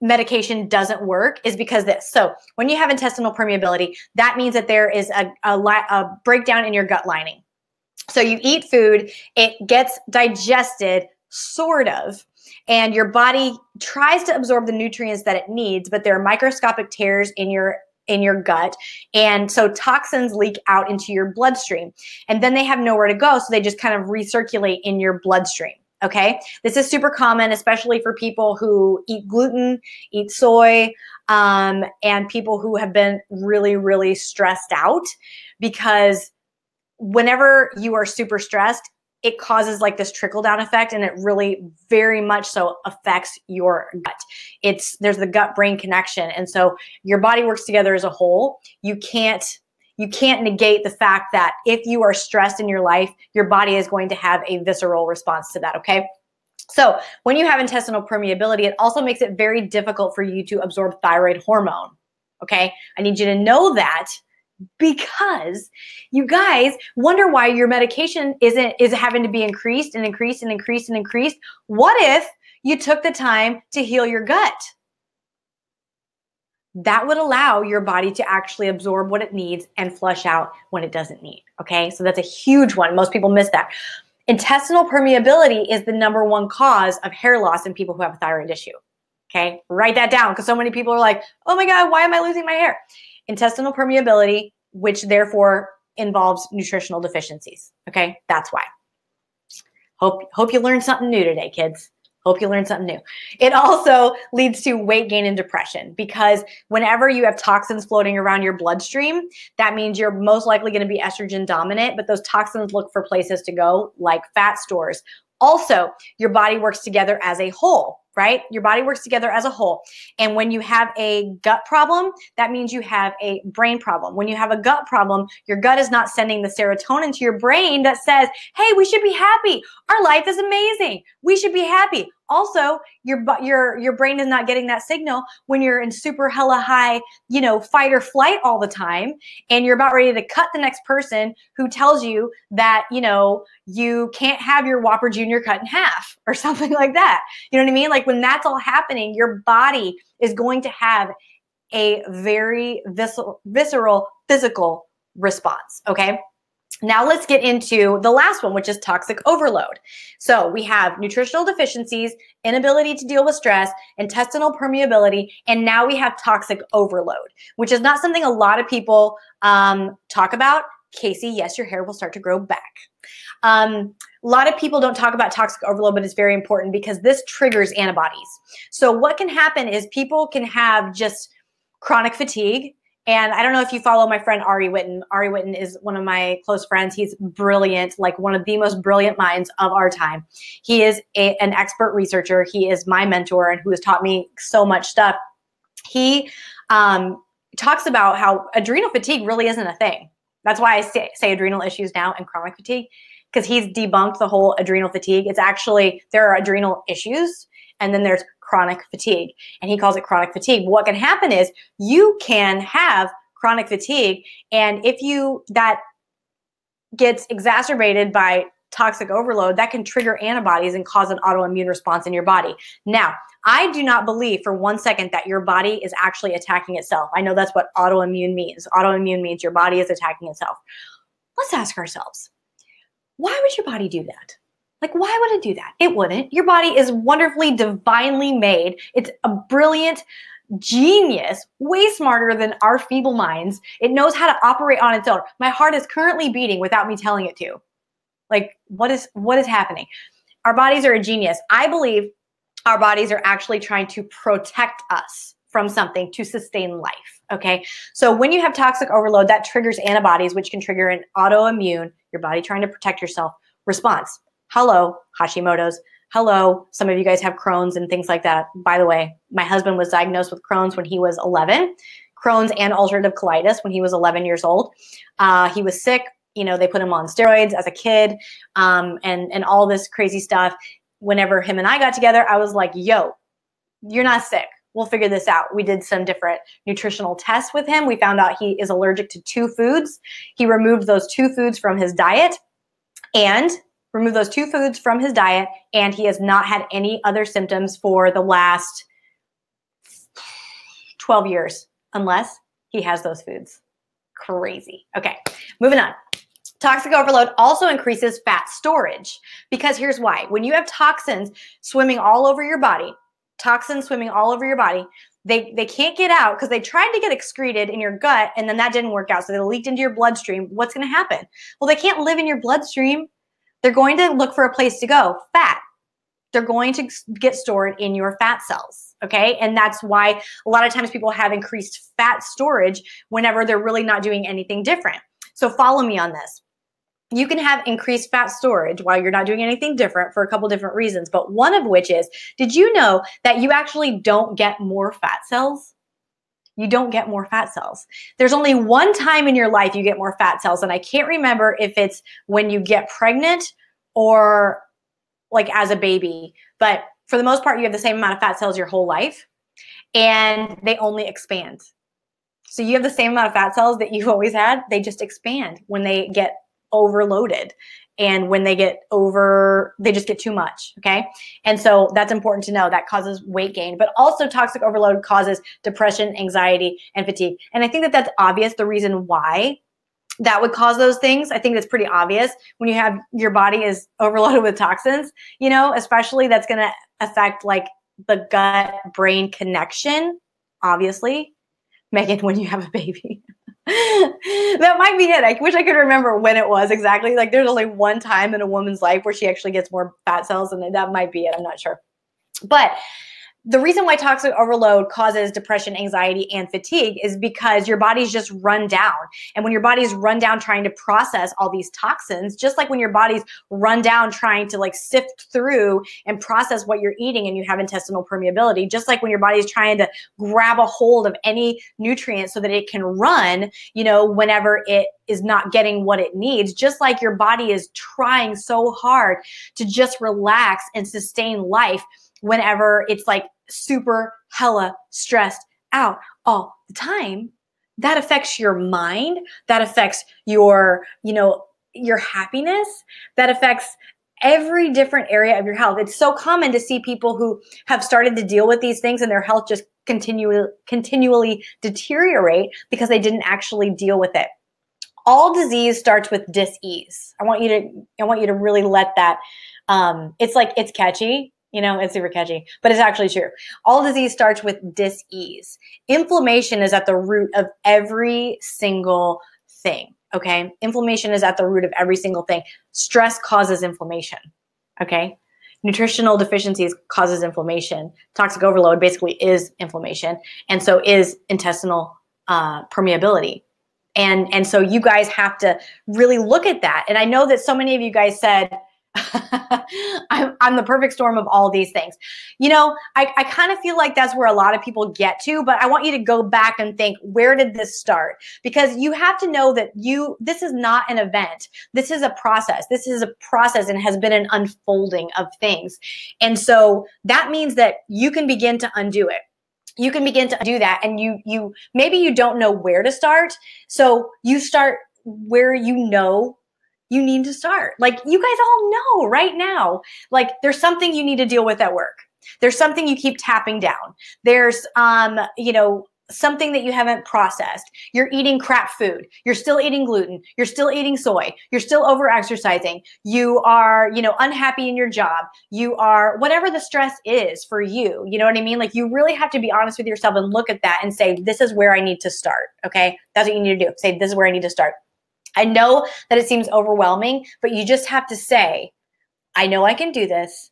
medication doesn't work, is because this. So when you have intestinal permeability, that means that there is a breakdown in your gut lining. So you eat food, it gets digested, sort of, and your body tries to absorb the nutrients that it needs, but there are microscopic tears in your gut. And so toxins leak out into your bloodstream, and then they have nowhere to go. So they just kind of recirculate in your bloodstream. Okay. This is super common, especially for people who eat gluten, eat soy, and people who have been really, really stressed out, because whenever you are super stressed, it causes like this trickle down effect, and it really very much so affects your gut. There's the gut brain connection. And so your body works together as a whole. You can't negate the fact that if you are stressed in your life, your body is going to have a visceral response to that. Okay. So when you have intestinal permeability, it also makes it very difficult for you to absorb thyroid hormone. Okay. I need you to know that, because you guys wonder why your medication is having to be increased and increased and increased and increased. What if you took the time to heal your gut? That would allow your body to actually absorb what it needs and flush out when it doesn't need. Okay, so that's a huge one. Most people miss that. Intestinal permeability is the #1 cause of hair loss in people who have a thyroid issue. Okay, write that down, because so many people are like, oh my God, why am I losing my hair? intestinal permeability, which therefore involves nutritional deficiencies. Okay, that's why. Hope you learned something new today, kids. Hope you learned something new. It also leads to weight gain and depression, because whenever you have toxins floating around your bloodstream, that means you're most likely going to be estrogen dominant, but those toxins look for places to go, like fat stores. Also, your body works together as a whole, right? Your body works together as a whole. And when you have a gut problem, that means you have a brain problem. When you have a gut problem, your gut is not sending the serotonin to your brain that says, hey, we should be happy. Our life is amazing. We should be happy. Also, your brain is not getting that signal when you're in super hella high, fight or flight all the time, and you're about ready to cut the next person who tells you that, you can't have your Whopper Jr. cut in half or something like that. You know what I mean? Like, when that's all happening, your body is going to have a very visceral physical response, okay? Now let's get into the last one, which is toxic overload. So we have nutritional deficiencies, inability to deal with stress, intestinal permeability, and now we have toxic overload, which is not something a lot of people talk about. Casey, yes, your hair will start to grow back. A lot of people don't talk about toxic overload, but it's very important because this triggers antibodies. So what can happen is people can have just chronic fatigue. And I don't know if you follow my friend Ari Whitten. Ari Whitten is one of my close friends. He's brilliant, like one of the most brilliant minds of our time. He is an expert researcher. He is my mentor and who has taught me so much stuff. He talks about how adrenal fatigue really isn't a thing. That's why I say adrenal issues now and chronic fatigue, because he's debunked the whole adrenal fatigue. It's actually, there are adrenal issues and then there's chronic fatigue, and he calls it chronic fatigue. What can happen is you can have chronic fatigue, and if that gets exacerbated by toxic overload, that can trigger antibodies and cause an autoimmune response in your body. Now, I do not believe for 1 second that your body is actually attacking itself. I know that's what autoimmune means. Autoimmune means your body is attacking itself. Let's ask ourselves, why would your body do that? Like, why would it do that? It wouldn't. Your body is wonderfully, divinely made. It's a brilliant genius, way smarter than our feeble minds. It knows how to operate on its own. My heart is currently beating without me telling it to. Like, what is happening? Our bodies are a genius. I believe our bodies are actually trying to protect us from something to sustain life, okay? So when you have toxic overload, that triggers antibodies, which can trigger an autoimmune, your body trying to protect yourself, response. Hello, Hashimoto's. Hello, some of you guys have Crohn's and things like that. By the way, my husband was diagnosed with Crohn's when he was 11, Crohn's and ulcerative colitis when he was 11 years old. He was sick. They put him on steroids as a kid, and all this crazy stuff. Whenever him and I got together, I was like, yo, you're not sick. We'll figure this out. We did some different nutritional tests with him. We found out he is allergic to 2 foods. He removed those 2 foods from his diet, and he has not had any other symptoms for the last 12 years, unless he has those foods. Crazy. Okay, moving on. Toxic overload also increases fat storage, because here's why. When you have toxins swimming all over your body, they can't get out because they tried to get excreted in your gut and then that didn't work out. So they leaked into your bloodstream. What's going to happen? Well, they can't live in your bloodstream. They're going to look for a place to go. Fat. They're going to get stored in your fat cells, okay? And that's why a lot of times people have increased fat storage whenever they're really not doing anything different. So follow me on this. You can have increased fat storage while you're not doing anything different for a couple different reasons, but one of which is, did you know that you actually don't get more fat cells? You don't get more fat cells. There's only one time in your life you get more fat cells, and I can't remember if it's when you get pregnant or like as a baby, but for the most part, you have the same amount of fat cells your whole life, and they only expand. So you have the same amount of fat cells that you've always had, they just expand when they get overloaded. And when they get they just get too much, okay? And so that's important to know. That causes weight gain. But also toxic overload causes depression, anxiety, and fatigue. And I think that that's obvious, the reason why that would cause those things. I think that's pretty obvious when you have your body is overloaded with toxins, especially that's going to affect like the gut-brain connection, obviously. Megan, when you have a baby. That might be it. I wish I could remember when it was exactly. Like there's only one time in a woman's life where she actually gets more fat cells, and that might be it. I'm not sure. But the reason why toxic overload causes depression, anxiety, and fatigue is because your body's just run down. And when your body's run down trying to process all these toxins, just like when your body's run down trying to like sift through and process what you're eating and you have intestinal permeability, just like when your body's trying to grab a hold of any nutrient so that it can run, you know, whenever it is not getting what it needs, just like your body is trying so hard to just relax and sustain life whenever it's like super hella stressed out all the time, that affects your mind, that affects your, you know, your happiness, that affects every different area of your health. It's so common to see people who have started to deal with these things and their health just continually deteriorate because they didn't actually deal with it. All disease starts with dis-ease. I want you to really let that, it's catchy. You know, it's super catchy, but it's actually true. All disease starts with dis-ease. Inflammation is at the root of every single thing, okay? Inflammation is at the root of every single thing. Stress causes inflammation, okay? Nutritional deficiencies causes inflammation. Toxic overload basically is inflammation, and so is intestinal permeability. And so you guys have to really look at that. And I know that so many of you guys said, I'm the perfect storm of all these things. You know, I kind of feel like that's where a lot of people get to, but I want you to go back and think, where did this start? Because you have to know that this is not an event. This is a process. This is a process and has been an unfolding of things. And so that means that you can begin to undo it. You can begin to do that, and you maybe you don't know where to start. So you start where you know you need to start. Like you guys all know right now, like there's something you need to deal with at work. There's something you keep tapping down. There's, you know, something that you haven't processed. You're eating crap food. You're still eating gluten. You're still eating soy. You're still over exercising. You are, you know, unhappy in your job. You are whatever the stress is for you. You know what I mean? Like you really have to be honest with yourself and look at that and say, this is where I need to start. Okay. That's what you need to do. Say, this is where I need to start. I know that it seems overwhelming, but you just have to say, I know I can do this,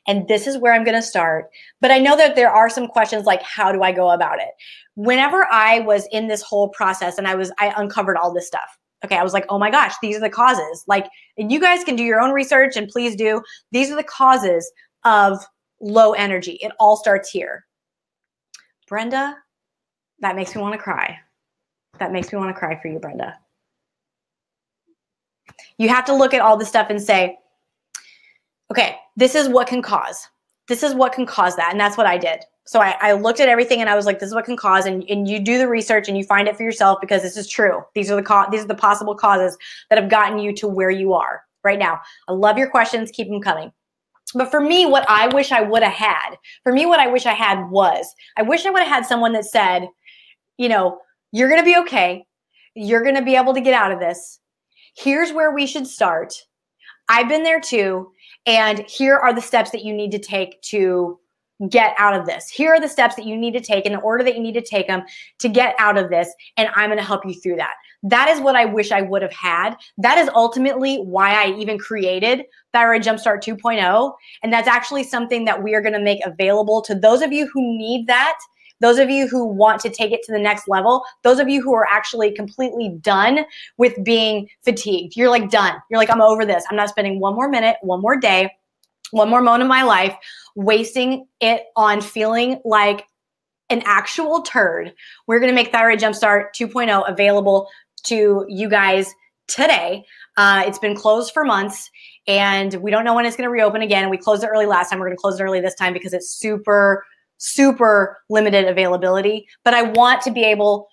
and this is where I'm going to start. But I know that there are some questions like, how do I go about it? Whenever I was in this whole process and I uncovered all this stuff, okay, I was like, oh my gosh, these are the causes. Like, and you guys can do your own research, and please do. These are the causes of low energy. It all starts here. Brenda, that makes me want to cry. That makes me want to cry for you, Brenda. You have to look at all this stuff and say, okay, this is what can cause. This is what can cause that. And that's what I did. So I looked at everything and I was like, this is what can cause. And you do the research and you find it for yourself because this is true. These are the possible causes that have gotten you to where you are right now. I love your questions. Keep them coming. But for me, what I wish I would have had, was, I wish I would have had someone that said, you know, you're going to be okay. You're going to be able to get out of this. Here's where we should start. I've been there too. And here are the steps that you need to take to get out of this. Here are the steps that you need to take in the order that you need to take them to get out of this. And I'm going to help you through that. That is what I wish I would have had. That is ultimately why I even created Thyroid Jumpstart 2.0. And that's actually something that we are going to make available to those of you who need that. Those of you who want to take it to the next level, those of you who are actually completely done with being fatigued. You're like done. You're like, I'm over this. I'm not spending one more minute, one more day, one more moment of my life wasting it on feeling like an actual turd. We're going to make Thyroid Jumpstart 2.0 available to you guys today. It's been closed for months and we don't know when it's going to reopen again. We closed it early last time. We're going to close it early this time because it's super limited availability, but I want to be able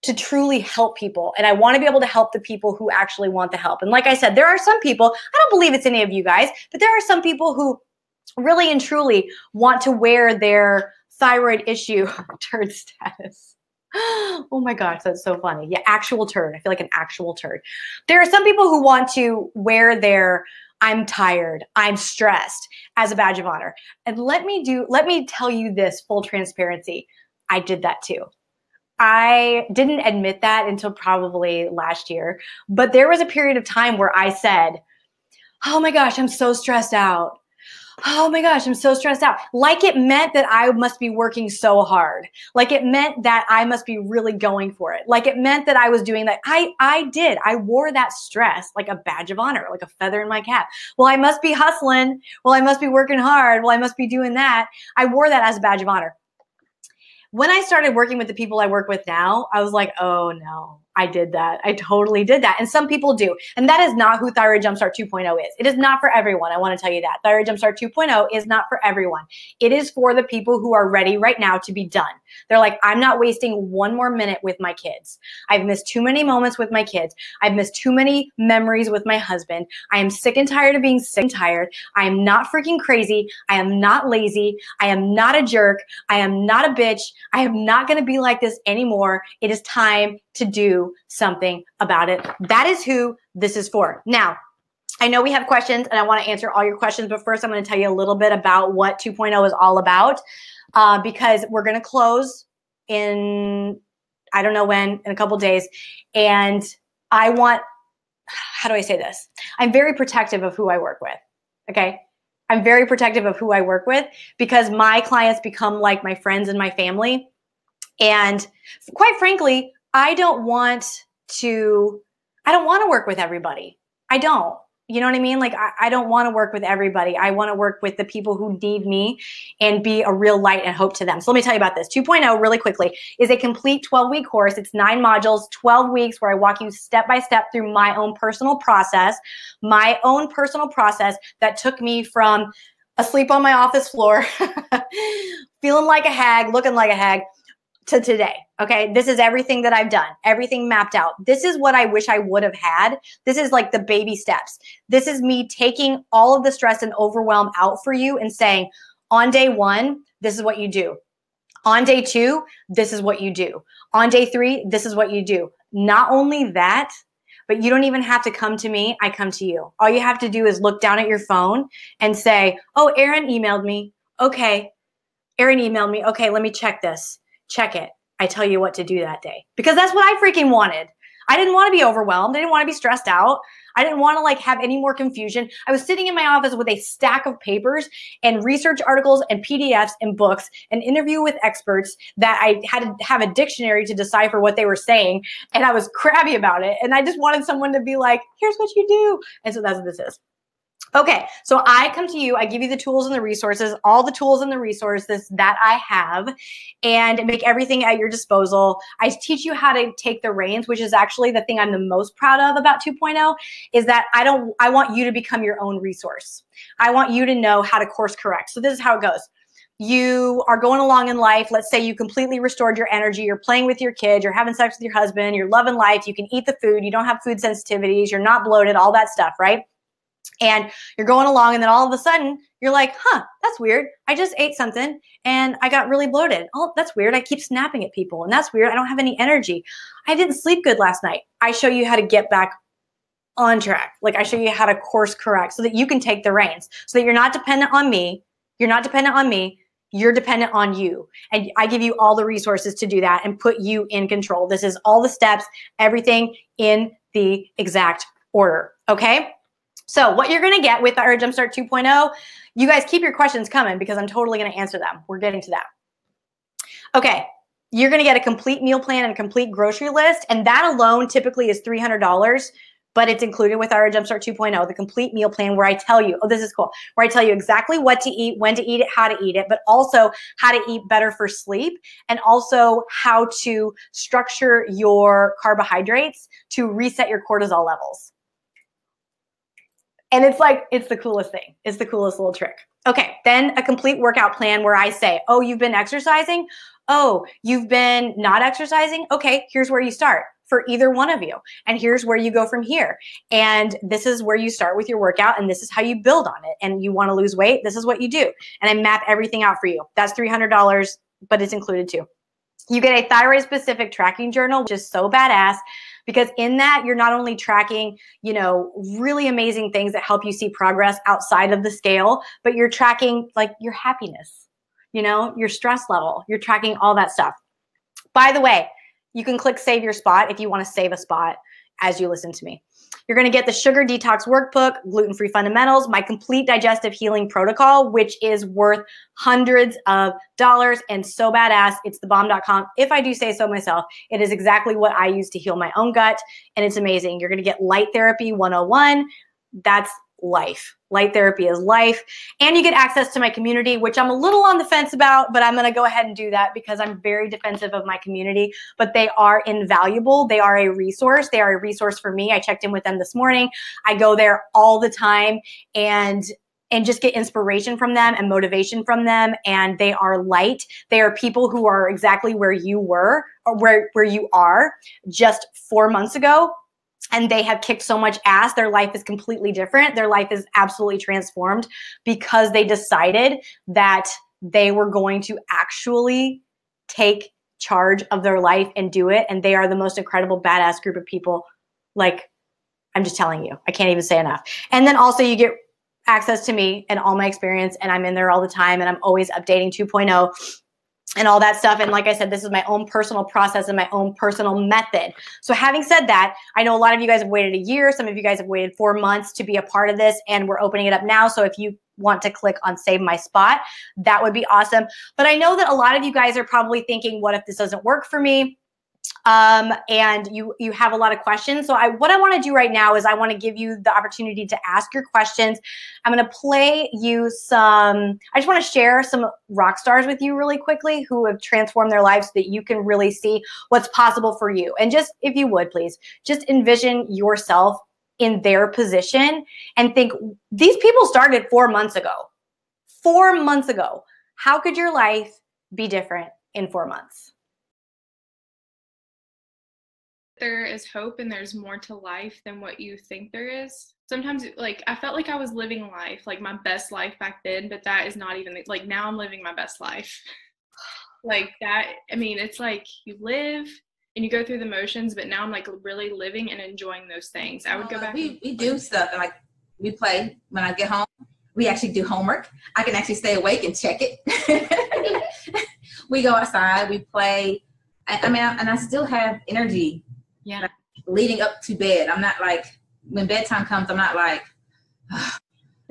to truly help people. And I want to be able to help the people who actually want the help. And like I said, there are some people, I don't believe it's any of you guys, but there are some people who really and truly want to wear their thyroid issue turd status. Oh my gosh, that's so funny. Yeah, actual turd. I feel like an actual turd. There are some people who want to wear their I'm tired, I'm stressed as a badge of honor. And let me tell you this, full transparency. I did that too. I didn't admit that until probably last year, but there was a period of time where I said, oh my gosh, I'm so stressed out. Oh my gosh, I'm so stressed out. Like it meant that I must be working so hard. Like it meant that I must be really going for it. Like it meant that I was doing that. I did. I wore that stress like a badge of honor, like a feather in my cap. Well, I must be hustling. Well, I must be working hard. Well, I must be doing that. I wore that as a badge of honor. When I started working with the people I work with now, I was like, oh no, I did that. I totally did that. And some people do. And that is not who Thyroid Jumpstart 2.0 is. It is not for everyone. I want to tell you that. Thyroid Jumpstart 2.0 is not for everyone. It is for the people who are ready right now to be done. They're like, I'm not wasting one more minute with my kids. I've missed too many moments with my kids. I've missed too many memories with my husband. I am sick and tired of being sick and tired. I am not freaking crazy. I am not lazy. I am not a jerk. I am not a bitch. I am not going to be like this anymore. It is time to do something about it. That is who this is for. Now, I know we have questions and I want to answer all your questions, but first I'm going to tell you a little bit about what 2.0 is all about because we're going to close in, I don't know when, in a couple days. And I want, how do I say this? I'm very protective of who I work with, okay? I'm very protective of who I work with because my clients become like my friends and my family. And quite frankly, I don't want to work with everybody. I don't. You know what I mean? Like, I don't want to work with everybody. I want to work with the people who need me and be a real light and hope to them. So let me tell you about this. 2.0 really quickly is a complete 12-week course. It's 9 modules, 12 weeks where I walk you step by step through my own personal process that took me from asleep on my office floor, feeling like a hag, looking like a hag, to today. Okay. This is everything that I've done, everything mapped out. This is what I wish I would have had. This is like the baby steps. This is me taking all of the stress and overwhelm out for you and saying, on day 1, this is what you do. On day 2, this is what you do. On day 3, this is what you do. Not only that, but you don't even have to come to me. I come to you. All you have to do is look down at your phone and say, oh, Erin emailed me. Okay. Erin emailed me. Okay. Let me check this. Check it. I tell you what to do that day. Because that's what I freaking wanted. I didn't want to be overwhelmed. I didn't want to be stressed out. I didn't want to like have any more confusion. I was sitting in my office with a stack of papers and research articles and PDFs and books, an interview with experts that I had to have a dictionary to decipher what they were saying. And I was crabby about it. And I just wanted someone to be like, here's what you do. And so that's what this is. Okay, so I come to you, I give you the tools and the resources, all the tools and the resources that I have, and make everything at your disposal. I teach you how to take the reins, which is actually the thing I'm the most proud of about 2.0, is that I want you to become your own resource. I want you to know how to course correct. So this is how it goes. You are going along in life. Let's say you completely restored your energy. You're playing with your kid. You're having sex with your husband. You're loving life. You can eat the food. You don't have food sensitivities. You're not bloated, all that stuff, right? And you're going along and then all of a sudden you're like, huh, that's weird. I just ate something and I got really bloated. Oh, that's weird. I keep snapping at people and that's weird. I don't have any energy. I didn't sleep good last night. I show you how to get back on track. Like I show you how to course correct so that you can take the reins, so that you're not dependent on me. You're not dependent on me. You're dependent on you. And I give you all the resources to do that and put you in control. This is all the steps, everything in the exact order. Okay. So what you're going to get with the Jumpstart 2.0, you guys keep your questions coming because I'm totally going to answer them. We're getting to that. Okay. You're going to get a complete meal plan and a complete grocery list. And that alone typically is $300, but it's included with our Jumpstart 2.0, the complete meal plan where I tell you, oh, this is cool, where I tell you exactly what to eat, when to eat it, how to eat it, but also how to eat better for sleep and also how to structure your carbohydrates to reset your cortisol levels. And it's like, it's the coolest thing. It's the coolest little trick. Okay, then a complete workout plan where I say, oh, you've been exercising? Oh, you've been not exercising? Okay, here's where you start for either one of you. And here's where you go from here. And this is where you start with your workout and this is how you build on it. And you want to lose weight, this is what you do. And I map everything out for you. That's $300, but it's included too. You get a thyroid specific tracking journal, which is so badass because in that you're not only tracking, you know, really amazing things that help you see progress outside of the scale, but you're tracking like your happiness, you know, your stress level, you're tracking all that stuff. By the way, You can click save your spot if you want to save a spot as you listen to me. You're going to get the Sugar Detox Workbook, Gluten-Free Fundamentals, my complete digestive healing protocol, which is worth hundreds of dollars and so badass. It's thebomb.com. If I do say so myself, it is exactly what I use to heal my own gut, and it's amazing. You're going to get Light Therapy 101. That's life. Light therapy is life. And you get access to my community, which I'm a little on the fence about, but I'm going to go ahead and do that because I'm very defensive of my community, but they are invaluable. They are a resource. They are a resource for me. I checked in with them this morning. I go there all the time and just get inspiration from them and motivation from them. And they are light. They are people who are exactly where you were or where you are just 4 months ago. And they have kicked so much ass. Their life is completely different. Their life is absolutely transformed because they decided that they were going to actually take charge of their life and do it. And they are the most incredible, badass group of people. Like, I'm just telling you, I can't even say enough. And then also you get access to me and all my experience, and I'm in there all the time, and I'm always updating 2.0 and all that stuff. And like I said, this is my own personal process and my own personal method. So having said that, I know a lot of you guys have waited a year. Some of you guys have waited 4 months to be a part of this, and we're opening it up now. So if you want to click on save my spot, that would be awesome. But I know that a lot of you guys are probably thinking, what if this doesn't work for me? And you have a lot of questions. So what I want to do right now is I want to give you the opportunity to ask your questions. I'm going to play you I just want to share some rock stars with you really quickly who have transformed their lives so that you can really see what's possible for you. And just, if you would, please, just envision yourself in their position and think, these people started 4 months ago. 4 months ago. How could your life be different in 4 months? There is hope and there's more to life than what you think there is. Sometimes, like, I felt like I was living life, like my best life back then, but that is not even, like, now I'm living my best life. Like that, I mean, it's like you live and you go through the motions, but now I'm like really living and enjoying those things. I would go back. We do stuff, and like we play when I get home. We actually do homework. I can actually stay awake and check it. We go outside, we play. I mean, and I still have energy. Yeah. Like, leading up to bed, I'm not like, when bedtime comes, I'm not like,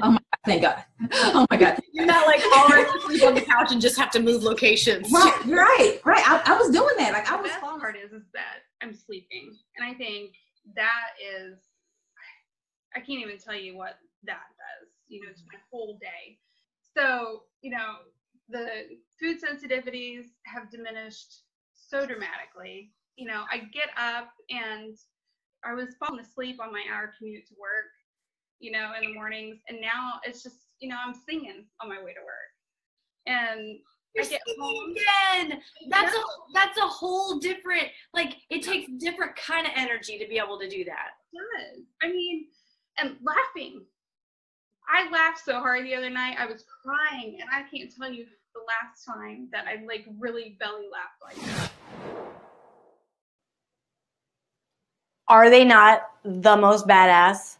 oh my God, thank God. Oh my God. You're not like already sleep on the couch and just have to move locations. Right. I was doing that. Like, I was. The best part is that I'm sleeping, and I think that is, I can't even tell you what that does, you know, to my whole day. So, you know, the food sensitivities have diminished so dramatically. You know, I get up and I was falling asleep on my hour commute to work, you know, in the mornings. And now it's just, you know, I'm singing on my way to work. And You're I get home again. That's a whole different, like, it takes different kind of energy to be able to do that. It does. I mean, and laughing. I laughed so hard the other night. I was crying, and I can't tell you the last time that I like really belly laughed like that. Are they not the most badass?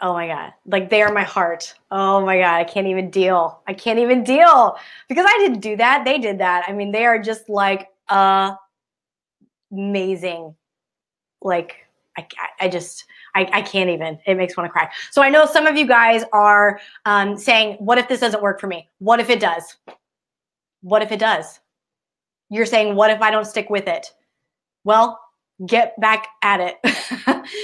Oh my God. Like, they are my heart. Oh my God. I can't even deal. Because I didn't do that. They did that. I mean, they are just like amazing. Like, I can't even. It makes me want to cry. So I know some of you guys are saying, what if this doesn't work for me? What if it does? What if it does? You're saying, what if I don't stick with it? Well, get back at it.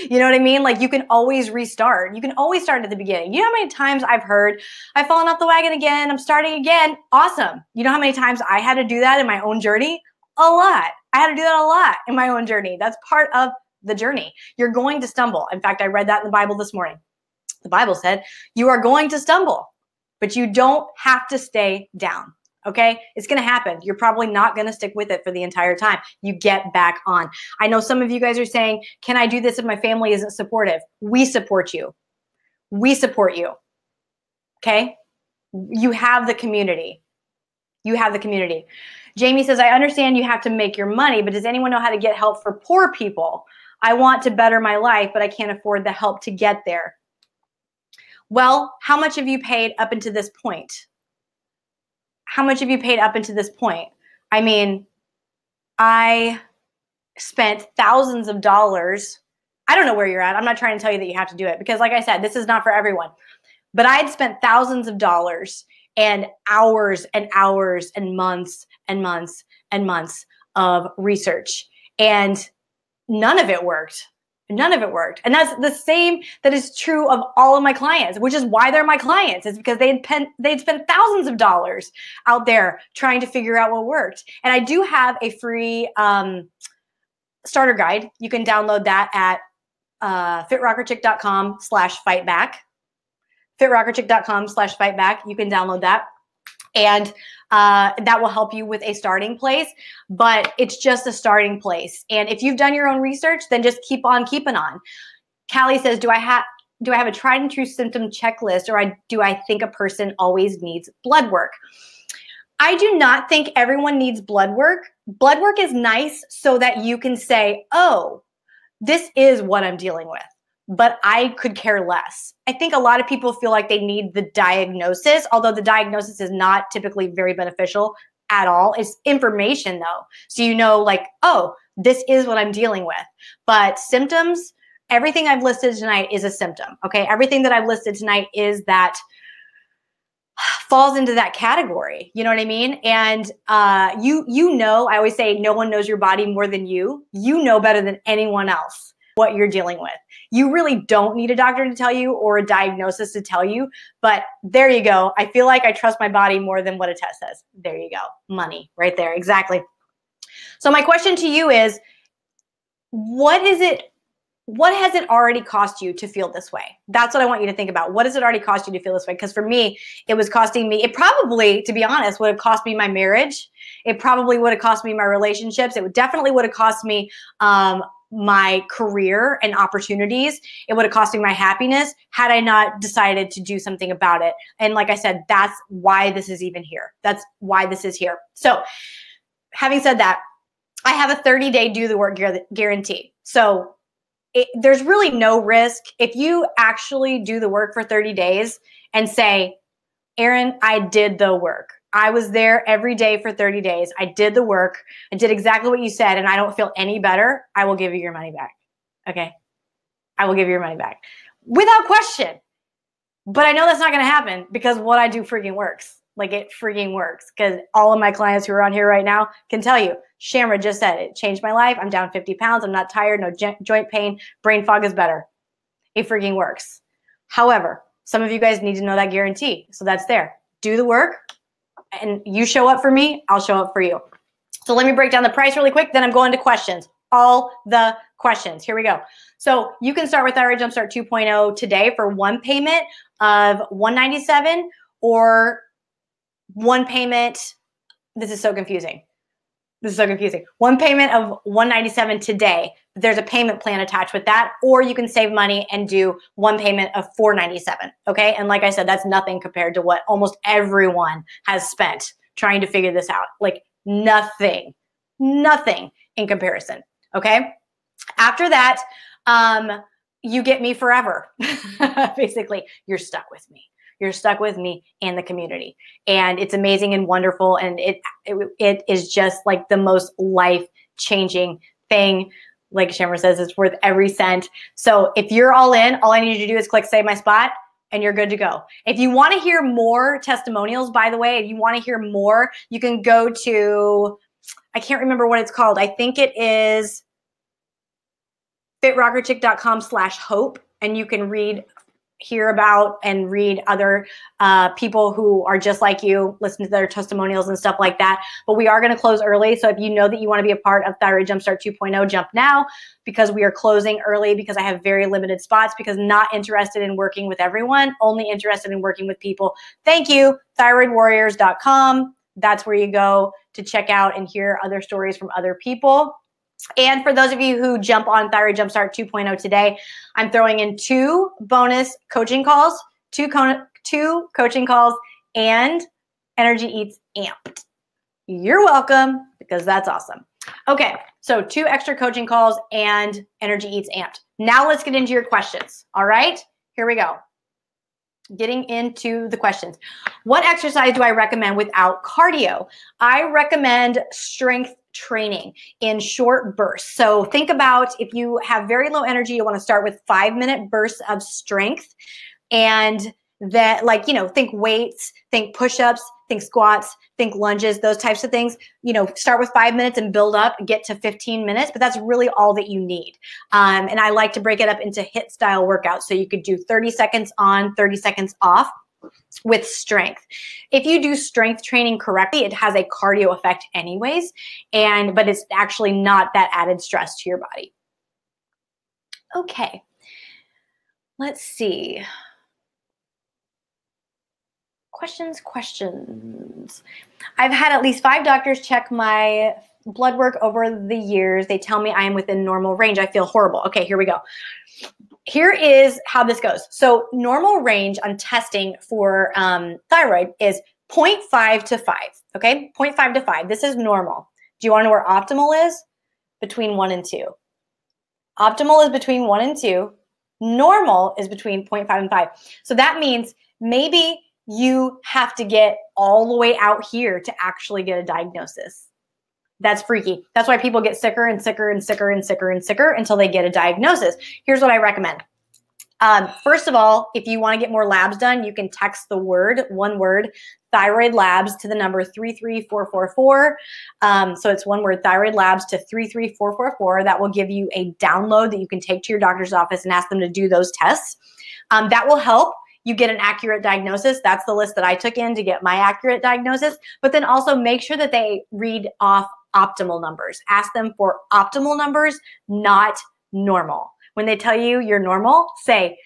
You know what I mean? Like, you can always restart. You can always start at the beginning. You know how many times I've heard, I've fallen off the wagon again, I'm starting again. Awesome. You know how many times I had to do that in my own journey? A lot. I had to do that a lot in my own journey. That's part of the journey. You're going to stumble. In fact, I read that in the Bible this morning. The Bible said, you are going to stumble, but you don't have to stay down. Okay, it's going to happen. You're probably not going to stick with it for the entire time. You get back on. I know some of you guys are saying, can I do this if my family isn't supportive? We support you. We support you. Okay, you have the community. You have the community. Jamie says, I understand you have to make your money, but does anyone know how to get help for poor people? I want to better my life, but I can't afford the help to get there. Well, how much have you paid up until this point? How much have you paid up until this point? I mean, I spent thousands of dollars. I don't know where you're at. I'm not trying to tell you that you have to do it because like I said, this is not for everyone. But I had spent thousands of dollars and hours and hours and months and months and months of research. And none of it worked. None of it worked. And that's the same that is true of all of my clients, which is why they're my clients. It's because they'd spent thousands of dollars out there trying to figure out what worked. And I do have a free starter guide. You can download that at fitrockerchick.com/fightback. fitrockerchick.com/fightback. You can download that. And that will help you with a starting place, but it's just a starting place. And if you've done your own research, then just keep on keeping on. Callie says, do I have a tried and true symptom checklist, or do I think a person always needs blood work? I do not think everyone needs blood work. Blood work is nice so that you can say, oh, this is what I'm dealing with, but I could care less. I think a lot of people feel like they need the diagnosis, although the diagnosis is not typically very beneficial at all. It's information though. So you know like, oh, this is what I'm dealing with. But symptoms, everything I've listed tonight is a symptom, okay? Everything that I've listed tonight is that falls into that category. You know what I mean? And you know, I always say no one knows your body more than you. You know better than anyone else what you're dealing with. You really don't need a doctor to tell you or a diagnosis to tell you, but there you go. I feel like I trust my body more than what a test says. There you go. Money right there. Exactly. So my question to you is, what has it already cost you to feel this way? That's what I want you to think about. What has it already cost you to feel this way? Because for me, it was costing me, it probably, to be honest, would have cost me my marriage. It probably would have cost me my relationships. It definitely would have cost me my career and opportunities. It would have cost me my happiness had I not decided to do something about it. And like I said, that's why this is even here. That's why this is here. So having said that, I have a 30-day do the work guarantee. So there's really no risk. If you actually do the work for 30 days and say, Erin, I did the work. I was there every day for 30 days. I did the work. I did exactly what you said, and I don't feel any better. I will give you your money back. Okay? I will give you your money back without question. But I know that's not going to happen because what I do freaking works. Like it freaking works, because all of my clients who are on here right now can tell you, Shamra just said it changed my life. I'm down 50 pounds. I'm not tired. No joint pain. Brain fog is better. It freaking works. However, some of you guys need to know that guarantee. So that's there. Do the work. And you show up for me, I'll show up for you. So let me break down the price really quick. Then I'm going to questions. All the questions. Here we go. So you can start with Thyroid Jumpstart 2.0 today for one payment of $197 or one payment. This is so confusing. This is so confusing. One payment of $197 today. There's a payment plan attached with that, or you can save money and do one payment of $497. Okay. And like I said, that's nothing compared to what almost everyone has spent trying to figure this out. Like nothing in comparison. Okay. After that, you get me forever. Basically, you're stuck with me. You're stuck with me and the community. And it's amazing and wonderful. And it is just like the most life-changing thing. Like Shamra says, it's worth every cent. So if you're all in, all I need you to do is click Save My Spot and you're good to go. If you want to hear more testimonials, by the way, if you want to hear more, you can go to, I can't remember what it's called. I think it is fitrockerchick.com/hope. And you can hear about and read other people who are just like you, listen to their testimonials and stuff like that. But we are going to close early. So if you know that you want to be a part of Thyroid Jumpstart 2.0, jump now, because we are closing early because I have very limited spots, because not interested in working with everyone, only interested in working with people. Thank you. thyroidwarriors.com. That's where you go to check out and hear other stories from other people. And for those of you who jump on Thyroid Jumpstart 2.0 today, I'm throwing in 2 bonus coaching calls, two coaching calls, and Energy Eats Amped. You're welcome, because that's awesome. Okay, so 2 extra coaching calls and Energy Eats Amped. Now let's get into your questions. All right, here we go. Getting into the questions. What exercise do I recommend without cardio? I recommend strength training in short bursts. So think about if you have very low energy, you want to start with 5-minute bursts of strength. And that, like, you know, think weights, think push-ups, think squats, think lunges, those types of things. You know, start with 5 minutes and build up, get to 15 minutes, but that's really all that you need. And I like to break it up into HIIT style workouts. So you could do 30 seconds on, 30 seconds off with strength. If you do strength training correctly, it has a cardio effect anyways, but it's actually not that added stress to your body. Okay, let's see. Questions. I've had at least 5 doctors check my blood work over the years. They tell me I am within normal range. I feel horrible. Okay, here we go. Here is how this goes. So normal range on testing for thyroid is 0.5 to 5, okay? 0.5 to 5. This is normal. Do you want to know where optimal is? Between 1 and 2. Optimal is between 1 and 2. Normal is between 0.5 and 5. So that means maybe you have to get all the way out here to actually get a diagnosis. That's freaky. That's why people get sicker and sicker and sicker and sicker and sicker until they get a diagnosis. Here's what I recommend. First of all, if you want to get more labs done, you can text the word, one word, thyroid labs to the number 33444. So it's one word, thyroid labs to 33444. That will give you a download that you can take to your doctor's office and ask them to do those tests. That will help you get an accurate diagnosis. That's the list that I took in to get my accurate diagnosis. But then also make sure that they read off optimal numbers. Ask them for optimal numbers, not normal. When they tell you you're normal, say,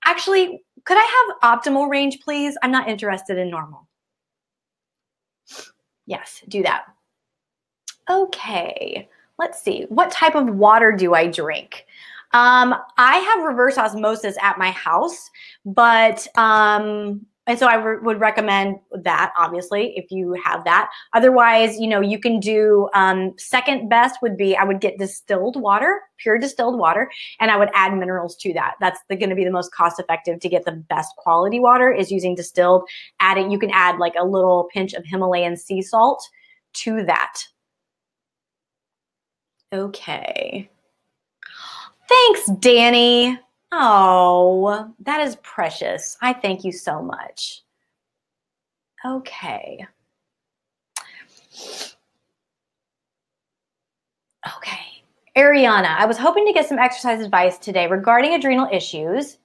actually, could I have optimal range, please? I'm not interested in normal. Yes, do that. Okay, let's see. What type of water do I drink? I have reverse osmosis at my house, but, and so I would recommend that, obviously, if you have that. Otherwise, you know, you can do, second best would be, I would get distilled water, pure distilled water, and I would add minerals to that. That's going to be the most cost effective to get the best quality water is using distilled. You can add like a little pinch of Himalayan sea salt to that. Okay. Thanks, Danny. Oh, that is precious. I thank you so much. Okay. Okay. Ariana, I was hoping to get some exercise advice today regarding adrenal issues.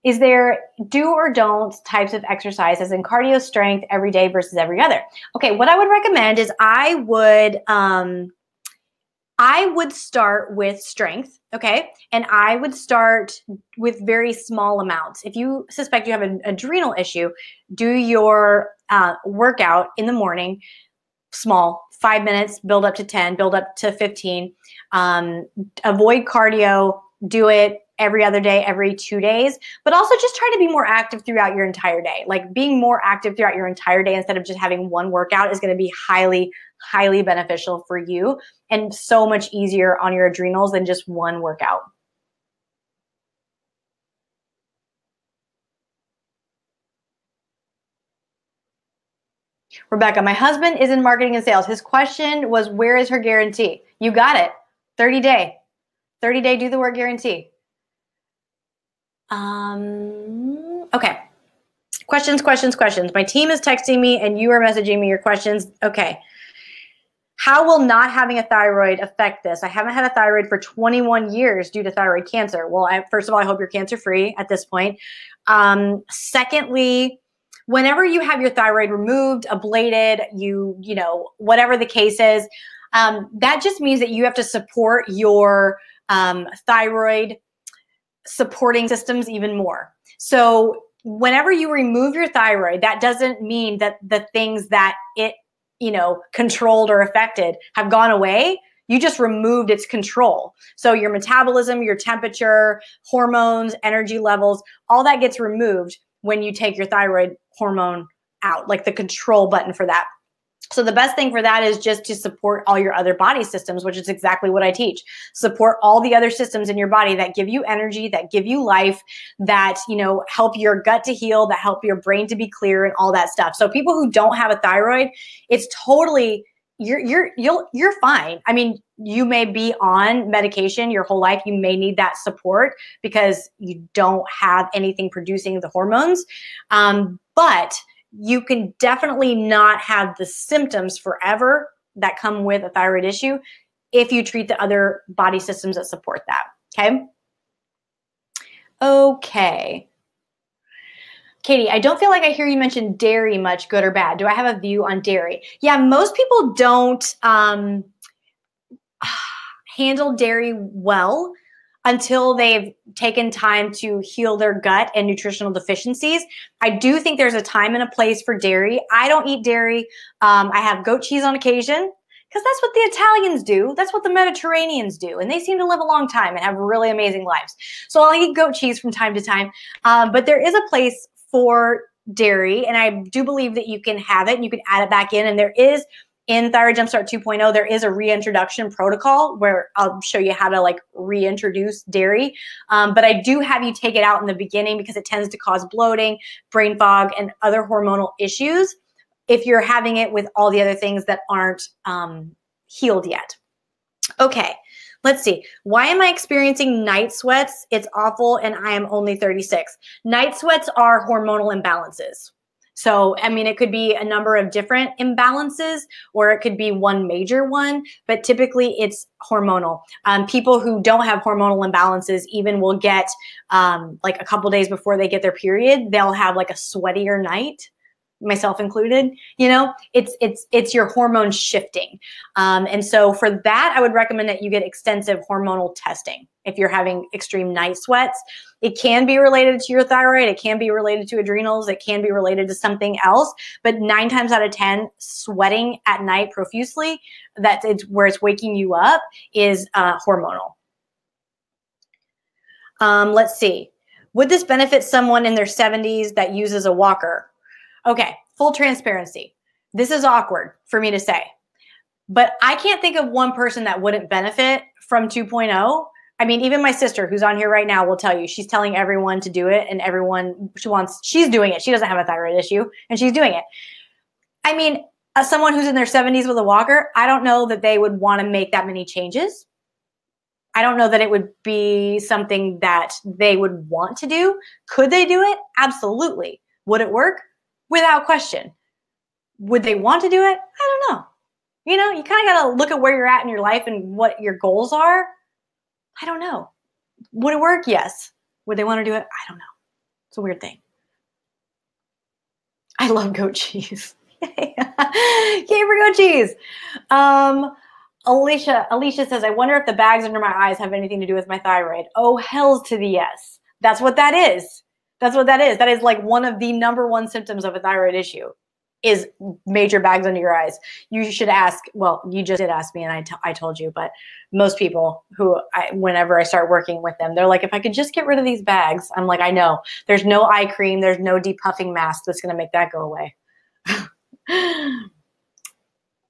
Is there do or don't types of exercise as in cardio strength every day versus every other? Okay, what I would recommend is I would start with strength, okay? And I would start with very small amounts. If you suspect you have an adrenal issue, do your workout in the morning, small, 5 minutes, build up to 10, build up to 15. Avoid cardio, do it every other day, every 2 days, but also just try to be more active throughout your entire day. Like being more active throughout your entire day instead of just having one workout is going to be highly, highly beneficial for you and so much easier on your adrenals than just one workout. Rebecca, my husband is in marketing and sales. His question was, where is her guarantee? You got it. 30-day. 30-day do the work guarantee. Okay. Questions. My team is texting me and you are messaging me your questions. Okay. How will not having a thyroid affect this? I haven't had a thyroid for 21 years due to thyroid cancer. Well, first of all, I hope you're cancer-free at this point. Secondly, whenever you have your thyroid removed, ablated, you know, whatever the case is, that just means that you have to support your thyroid supporting systems even more. So whenever you remove your thyroid, that doesn't mean that the things that it, you know, controlled or affected have gone away. You just removed its control. So your metabolism, your temperature, hormones, energy levels, all that gets removed when you take your thyroid hormone out, like the control button for that. So the best thing for that is just to support all your other body systems, which is exactly what I teach. Support all the other systems in your body that give you energy, that give you life, that, you know, help your gut to heal, that help your brain to be clear and all that stuff. So people who don't have a thyroid, it's totally you're fine. I mean, you may be on medication your whole life. You may need that support because you don't have anything producing the hormones. But you can definitely not have the symptoms forever that come with a thyroid issue if you treat the other body systems that support that. Okay. Okay. Katie, I don't feel like I hear you mention dairy much, good or bad. Do I have a view on dairy? Yeah, most people don't handle dairy well until they've taken time to heal their gut and nutritional deficiencies. I do think there's a time and a place for dairy. I don't eat dairy. I have goat cheese on occasion because that's what the Italians do. That's what the Mediterraneans do. And they seem to live a long time and have really amazing lives. So I'll eat goat cheese from time to time. But there is a place for dairy, and I do believe that you can have it and you can add it back in. And there is, in Thyroid Jumpstart 2.0, there is a reintroduction protocol where I'll show you how to like reintroduce dairy. But I do have you take it out in the beginning because it tends to cause bloating, brain fog, and other hormonal issues if you're having it with all the other things that aren't healed yet. Okay, let's see. Why am I experiencing night sweats? It's awful, and I am only 36. Night sweats are hormonal imbalances. So, I mean, it could be a number of different imbalances, or it could be one major one, but typically it's hormonal. People who don't have hormonal imbalances even will get, like a couple days before they get their period, they'll have like a sweatier night, myself included. You know, it's your hormones shifting. And so for that, I would recommend that you get extensive hormonal testing if you're having extreme night sweats. It can be related to your thyroid. It can be related to adrenals. It can be related to something else. But 9 times out of 10, sweating at night profusely, that it's where it's waking you up, is hormonal. Let's see. Would this benefit someone in their 70s that uses a walker? Okay, full transparency. This is awkward for me to say, but I can't think of one person that wouldn't benefit from 2.0. I mean, even my sister who's on here right now will tell you, she's telling everyone to do it, and everyone she's doing it. She doesn't have a thyroid issue and she's doing it. I mean, as someone who's in their 70s with a walker, I don't know that they would want to make that many changes. I don't know that it would be something that they would want to do. Could they do it? Absolutely. Would it work? Without question. Would they want to do it? I don't know. You know, you kind of got to look at where you're at in your life and what your goals are. I don't know. Would it work? Yes. Would they want to do it? I don't know. It's a weird thing. I love goat cheese. Yay for goat cheese. Alicia says, I wonder if the bags under my eyes have anything to do with my thyroid. Oh, hells to the yes. That's what that is. That's what that is. That is like one of the #1 symptoms of a thyroid issue is major bags under your eyes. You should ask, well, you just did ask me and I told you, but most people whenever I start working with them, they're like, if I could just get rid of these bags. I'm like, I know. There's no eye cream. There's no depuffing mask that's going to make that go away.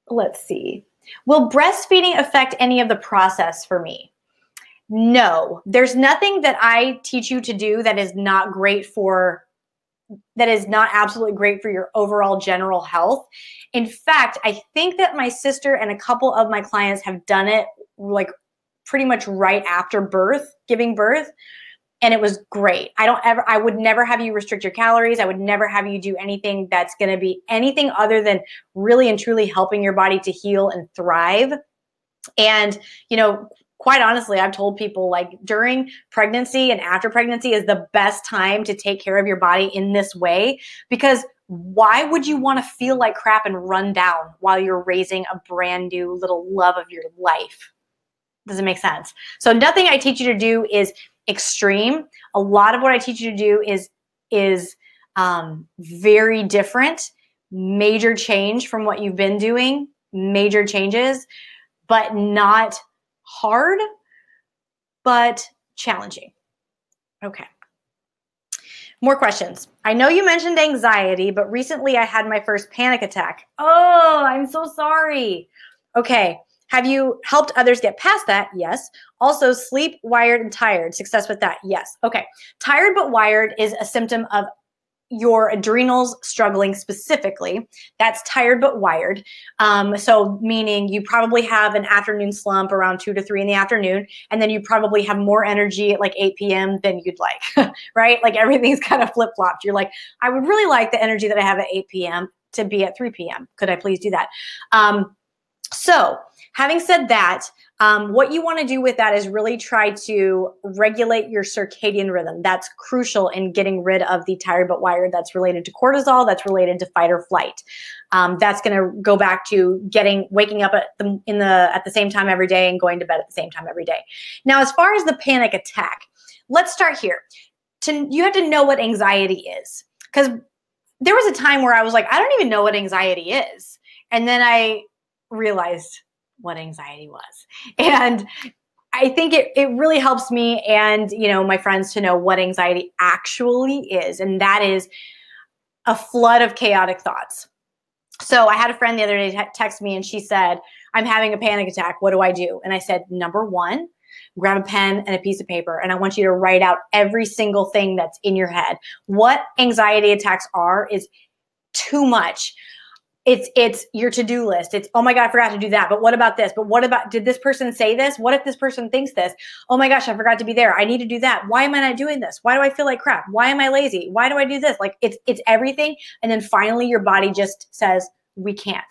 Let's see. Will breastfeeding affect any of the process for me? No, there's nothing that I teach you to do that is not absolutely great for your overall general health. In fact, I think that my sister and a couple of my clients have done it like pretty much right after birth, giving birth. And it was great. I would never have you restrict your calories. I would never have you do anything that's going to be anything other than really and truly helping your body to heal and thrive. And, you know, quite honestly, I've told people like during pregnancy and after pregnancy is the best time to take care of your body in this way, because why would you want to feel like crap and run down while you're raising a brand new little love of your life? Does it make sense? So nothing I teach you to do is extreme. A lot of what I teach you to do is very different, major change from what you've been doing, major changes, but not hard, but challenging. Okay. More questions. I know you mentioned anxiety, but recently I had my first panic attack. Oh, I'm so sorry. Okay. Have you helped others get past that? Yes. Also, sleep, wired, and tired. Success with that? Yes. Okay. Tired but wired is a symptom of your adrenals struggling specifically, that's tired but wired. So meaning you probably have an afternoon slump around 2 to 3 in the afternoon, and then you probably have more energy at like 8 p.m. than you'd like, right? Like everything's kind of flip-flopped. You're like, I would really like the energy that I have at 8 p.m. to be at 3 p.m. Could I please do that? So having said that, what you want to do with that is really try to regulate your circadian rhythm. That's crucial in getting rid of the tired but wired. That's related to cortisol. That's related to fight or flight. That's going to go back to waking up at the same time every day and going to bed at the same time every day. Now, as far as the panic attack, let's start here. You have to know what anxiety is, because there was a time where I was like, I don't even know what anxiety is, and then I realized what anxiety was. And I think it really helps me and, my friends to know what anxiety actually is. And that is a flood of chaotic thoughts. So I had a friend the other day text me and she said, I'm having a panic attack. What do I do? And I said, number one, grab a pen and a piece of paper. And I want you to write out every single thing that's in your head. What anxiety attacks are is too much. It's your to-do list. It's, oh my God, I forgot to do that. But what about this? But what about, did this person say this? What if this person thinks this? Oh my gosh, I forgot to be there. I need to do that. Why am I not doing this? Why do I feel like crap? Why am I lazy? Why do I do this? Like it's everything. And then finally your body just says, we can't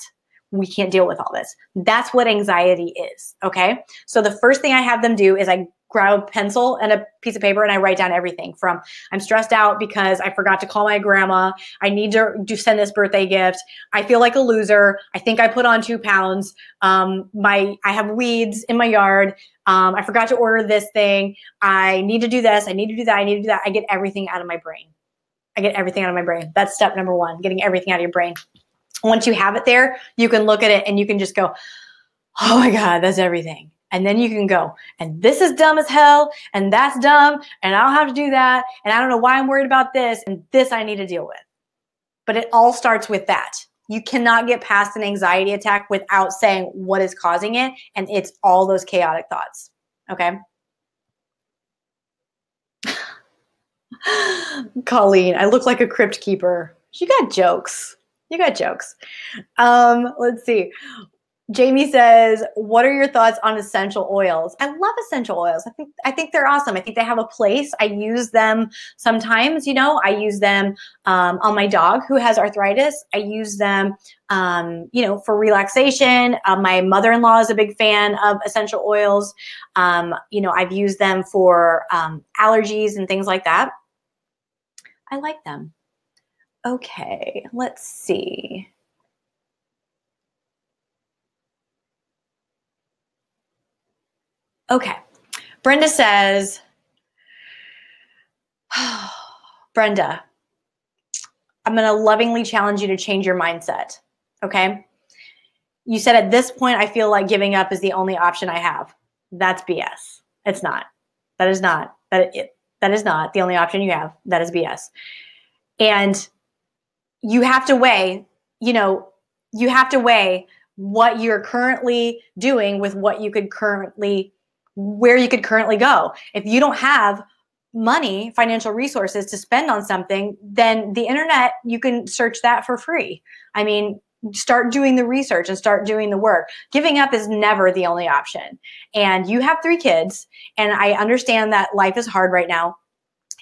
deal with all this. That's what anxiety is. Okay. So the first thing I have them do is I grab a pencil and a piece of paper and I write down everything from, I'm stressed out because I forgot to call my grandma. I need to send this birthday gift. I feel like a loser. I think I put on 2 pounds. I have weeds in my yard. I forgot to order this thing. I need to do this. I need to do that. I need to do that. I get everything out of my brain. That's step number 1, getting everything out of your brain. Once you have it there, you can look at it and you can just go, oh my God, that's everything. And then you can go, and this is dumb as hell, and that's dumb, and I don't have to do that, and I don't know why I'm worried about this, and this I need to deal with. But it all starts with that. You cannot get past an anxiety attack without saying what is causing it, and it's all those chaotic thoughts, okay? Colleen, I look like a crypt keeper. You got jokes. Let's see. Jamie says, what are your thoughts on essential oils? I love essential oils. I think they're awesome. I think they have a place. I use them sometimes, I use them on my dog who has arthritis. I use them, for relaxation. My mother-in-law is a big fan of essential oils. I've used them for allergies and things like that. I like them. Okay, let's see. Okay, Brenda says, Brenda, I'm going to lovingly challenge you to change your mindset, okay? You said at this point, I feel like giving up is the only option I have. That's BS. It's not. That is not the only option you have. That is BS. And you have to weigh, what you're currently doing with where you could currently go. If you don't have money, financial resources to spend on something, then the internet, you can search that for free. I mean, start doing the research and start doing the work. Giving up is never the only option. And you have 3 kids, and I understand that life is hard right now.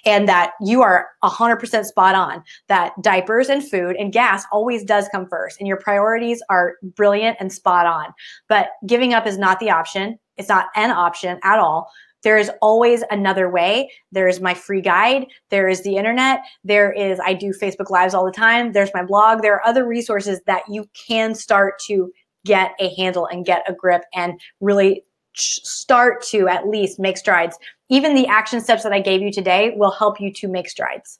And that you are 100% spot on, that diapers and food and gas always does come first. And your priorities are brilliant and spot on. But giving up is not the option. It's not an option at all. There is always another way. There is my free guide. There is the internet. I do Facebook Lives all the time. There's my blog. There are other resources that you can start to get a handle and get a grip and really start to at least make strides. Even the action steps that I gave you today will help you to make strides.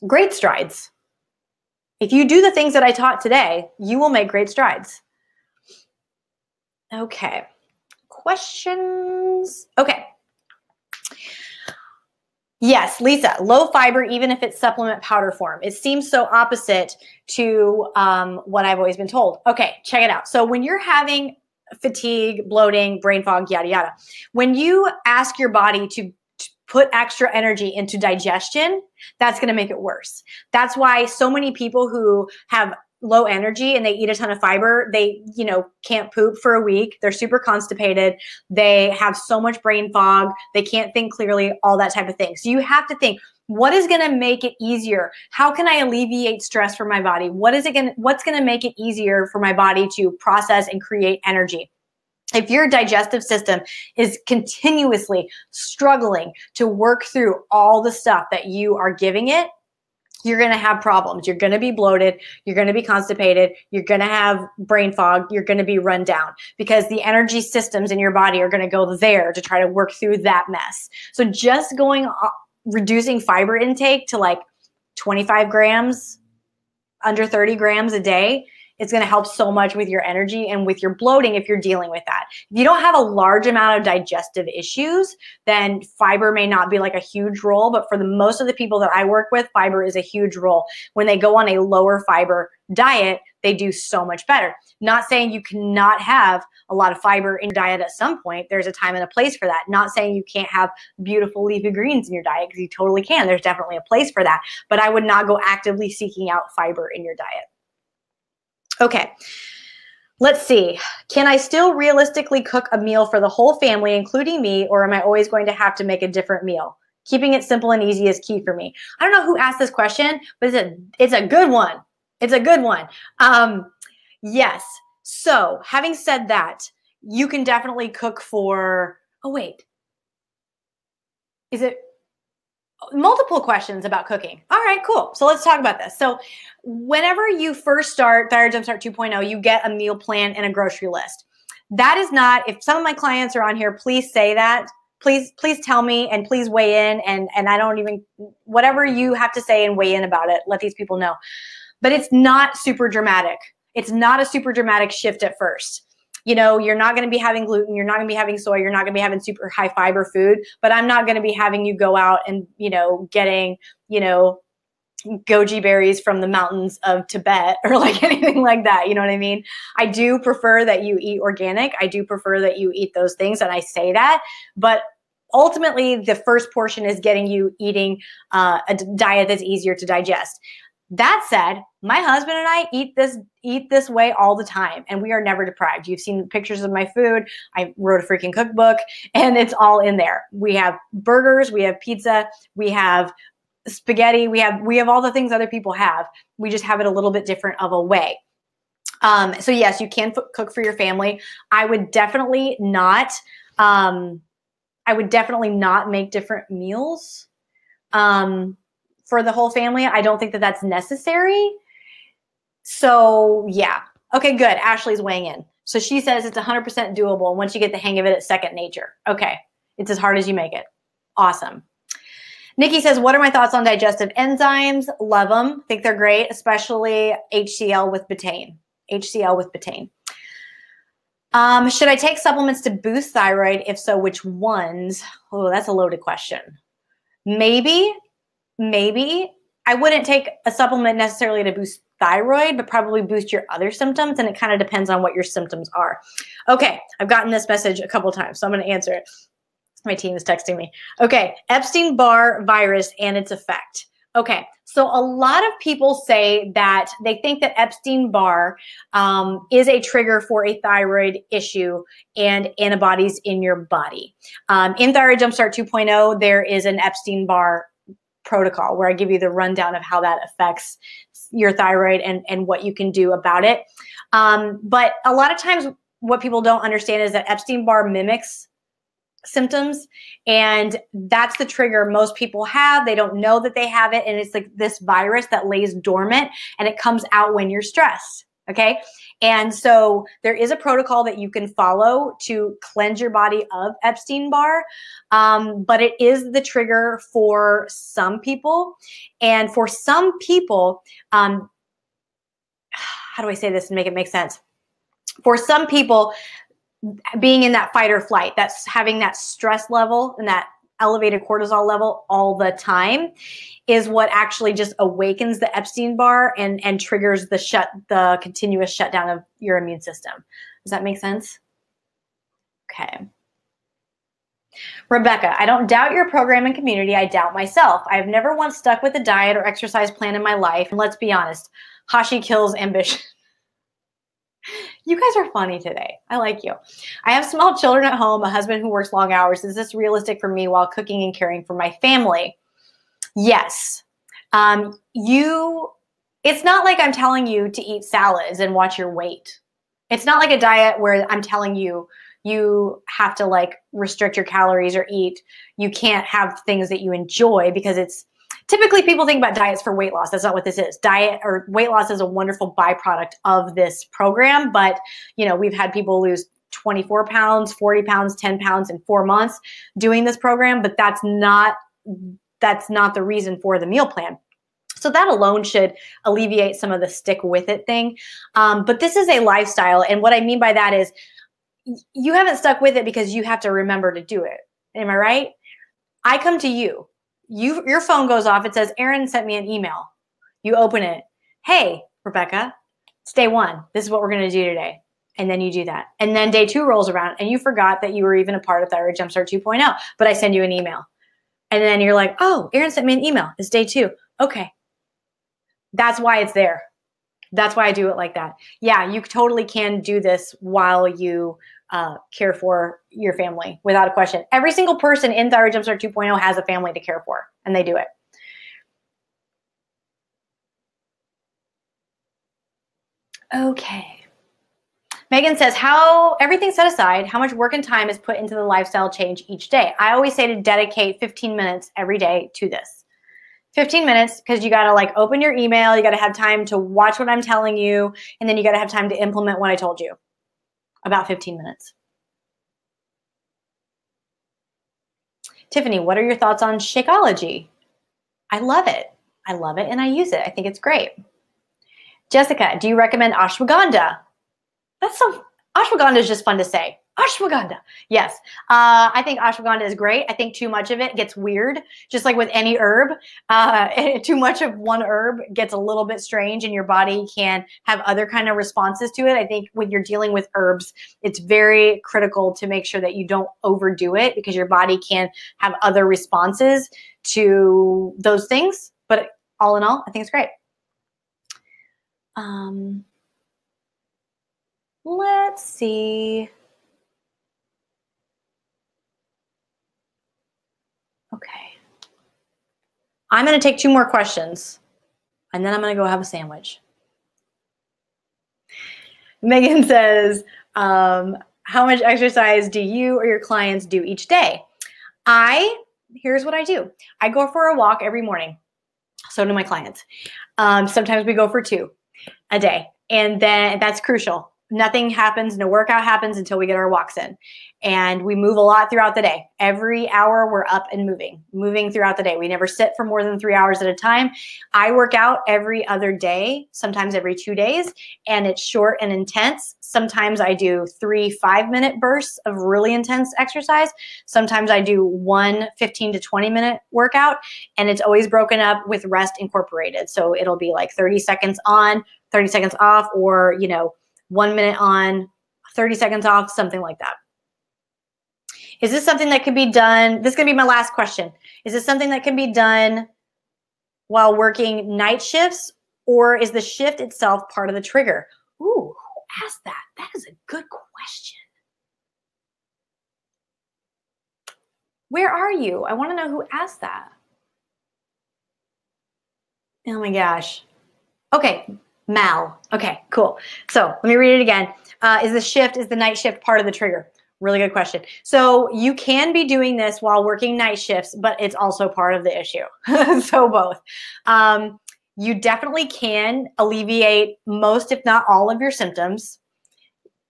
Great strides. If you do the things that I taught today, you will make great strides. Okay. Questions? Okay. Yes, Lisa, low fiber, even if it's supplement powder form. It seems so opposite to what I've always been told. Okay, check it out. So when you're having fatigue, bloating, brain fog, yada, yada. When you ask your body to put extra energy into digestion, that's going to make it worse. That's why so many people who have low energy and they eat a ton of fiber, they, can't poop for a week. They're super constipated. They have so much brain fog. They can't think clearly, all that type of thing. So you have to think, what is going to make it easier? How can I alleviate stress for my body? What's going to make it easier for my body to process and create energy? If your digestive system is continuously struggling to work through all the stuff that you are giving it, you're going to have problems. You're going to be bloated. You're going to be constipated. You're going to have brain fog. You're going to be run down because the energy systems in your body are going to go there to try to work through that mess. So just reducing fiber intake to like 25 grams, under 30 grams a day, it's going to help so much with your energy and with your bloating if you're dealing with that. If you don't have a large amount of digestive issues, then fiber may not be like a huge role. But for most of the people that I work with, fiber is a huge role. When they go on a lower fiber diet, they do so much better. Not saying you cannot have a lot of fiber in your diet at some point. There's a time and a place for that. Not saying you can't have beautiful leafy greens in your diet, because you totally can. There's definitely a place for that. But I would not go actively seeking out fiber in your diet. Okay, let's see. Can I still realistically cook a meal for the whole family, including me, or am I always going to have to make a different meal? Keeping it simple and easy is key for me. I don't know who asked this question, but it's a good one. It's a good one. Yes. So having said that, you can definitely cook for, oh wait, is it multiple questions about cooking? All right, cool. So let's talk about this. So whenever you first start Thyroid Jumpstart 2.0, you get a meal plan and a grocery list. That is not, if some of my clients are on here, please say that. Please tell me and please weigh in, and I don't even, whatever you have to say and weigh in about it, let these people know. But it's not super dramatic. It's not a super dramatic shift at first. You're not going to be having gluten. You're not going to be having soy. You're not going to be having super high fiber food, but I'm not going to be having you go out and, getting, goji berries from the mountains of Tibet or like anything like that. You know what I mean? I do prefer that you eat organic. I do prefer that you eat those things. And I say that, but ultimately the first portion is getting you eating a diet that's easier to digest. That said, my husband and I eat this way all the time, and we are never deprived. You've seen pictures of my food. I wrote a freaking cookbook, and it's all in there. We have burgers, we have pizza, we have spaghetti, we have all the things other people have. We just have it a little bit different of a way. So yes, you can cook for your family. I would definitely not make different meals. For the whole family, I don't think that that's necessary. So yeah. Okay, good. Ashley's weighing in. So she says it's 100% doable. Once you get the hang of it, it's second nature. Okay. It's as hard as you make it. Awesome. Nikki says, what are my thoughts on digestive enzymes? Love them. Think they're great, especially HCl with betaine. HCl with betaine. Should I take supplements to boost thyroid? If so, which ones? Oh, that's a loaded question. Maybe. I wouldn't take a supplement necessarily to boost thyroid, but probably boost your other symptoms. And it kind of depends on what your symptoms are. Okay. I've gotten this message a couple times, so I'm going to answer it. My team is texting me. Okay. Epstein-Barr virus and its effect. Okay. So a lot of people say that they think that Epstein-Barr is a trigger for a thyroid issue and antibodies in your body. In Thyroid Jumpstart 2.0, there is an Epstein-Barr protocol where I give you the rundown of how that affects your thyroid and what you can do about it. But a lot of times what people don't understand is that Epstein-Barr mimics symptoms, and that's the trigger most people have. They don't know that they have it, and it's like this virus that lays dormant, and it comes out when you're stressed. Okay. And so there is a protocol that you can follow to cleanse your body of Epstein-Barr. But it is the trigger for some people. And for some people, how do I say this and make it make sense? For some people, being in that fight or flight, that's having that stress level and that elevated cortisol level all the time is what actually just awakens the Epstein-Barr and triggers the continuous shutdown of your immune system. Does that make sense? Okay. Rebecca, I don't doubt your program and community. I doubt myself. I have never once stuck with a diet or exercise plan in my life. And let's be honest, Hashi kills ambition. You guys are funny today. I like you. I have small children at home, a husband who works long hours. Is this realistic for me while cooking and caring for my family? Yes. It's not like I'm telling you to eat salads and watch your weight. It's not like a diet where I'm telling you you have to like restrict your calories or eat. You can't have things that you enjoy, because it's typically people think about diets for weight loss. That's not what this is. Diet or weight loss is a wonderful byproduct of this program. But, we've had people lose 24 pounds, 40 pounds, 10 pounds in 4 months doing this program. But that's not the reason for the meal plan. So that alone should alleviate some of the stick with it thing. But this is a lifestyle. And what I mean by that is you haven't stuck with it because you have to remember to do it. Am I right? I come to you. Your phone goes off. It says, Erin sent me an email. You open it. Hey, Rebecca, it's day 1. This is what we're going to do today. And then you do that. And then day 2 rolls around and you forgot that you were even a part of Thyroid Jumpstart 2.0, but I send you an email. And then you're like, oh, Erin sent me an email. It's day 2. Okay. That's why it's there. That's why I do it like that. Yeah, you totally can do this while you care for your family, without a question. Every single person in Thyroid Jumpstart 2.0 has a family to care for, and they do it. Okay. Megan says, everything set aside, how much work and time is put into the lifestyle change each day? I always say to dedicate 15 minutes every day to this. 15 minutes, because you got to like open your email, you got to have time to watch what I'm telling you, and then you got to have time to implement what I told you. About 15 minutes. Tiffany, what are your thoughts on Shakeology? I love it. I love it and I use it. I think it's great. Jessica, do you recommend ashwagandha? Ashwagandha is just fun to say. Ashwagandha. Yes. I think ashwagandha is great. I think too much of it gets weird, just like with any herb. Too much of one herb gets a little bit strange and your body can have other kind of responses to it. I think when you're dealing with herbs, it's very critical to make sure that you don't overdo it, because your body can have other responses to those things. But all in all, I think it's great. Let's see. Okay. I'm going to take 2 more questions, and then I'm going to go have a sandwich. Megan says, how much exercise do you or your clients do each day? Here's what I do. I go for a walk every morning. So do my clients. Sometimes we go for 2 a day, and then that's crucial. Nothing happens, no workout happens until we get our walks in. And we move a lot throughout the day. Every hour we're up and moving throughout the day. We never sit for more than 3 hours at a time. I work out every other day, sometimes every 2 days, and it's short and intense. Sometimes I do 3 5-minute bursts of really intense exercise. Sometimes I do 1 15 to 20-minute workout, and it's always broken up with rest incorporated. So it'll be like 30 seconds on, 30 seconds off, or 1 minute on, 30 seconds off, something like that. Is this something that can be done? This is going to be my last question. Is this something that can be done while working night shifts, or is the shift itself part of the trigger? Ooh, who asked that? That is a good question. Where are you? I want to know who asked that. Oh my gosh. Okay. Mal. Okay, cool. So let me read it again. Is the night shift part of the trigger? Really good question. So you can be doing this while working night shifts, but it's also part of the issue. So both. You definitely can alleviate most, if not all, of your symptoms,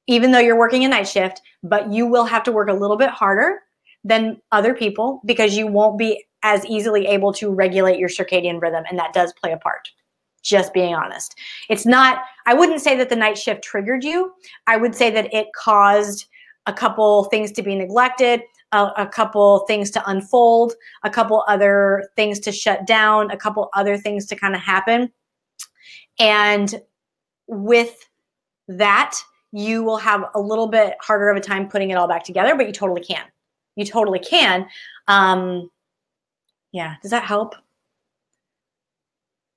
even though you're working a night shift, but you will have to work a little bit harder than other people because you won't be as easily able to regulate your circadian rhythm, and that does play a part. Just being honest. It's not, I wouldn't say that the night shift triggered you. I would say that it caused a couple things to be neglected, a couple things to unfold, a couple other things to shut down, a couple other things to kind of happen. And with that, you will have a little bit harder of a time putting it all back together, but you totally can. You totally can. Yeah, does that help?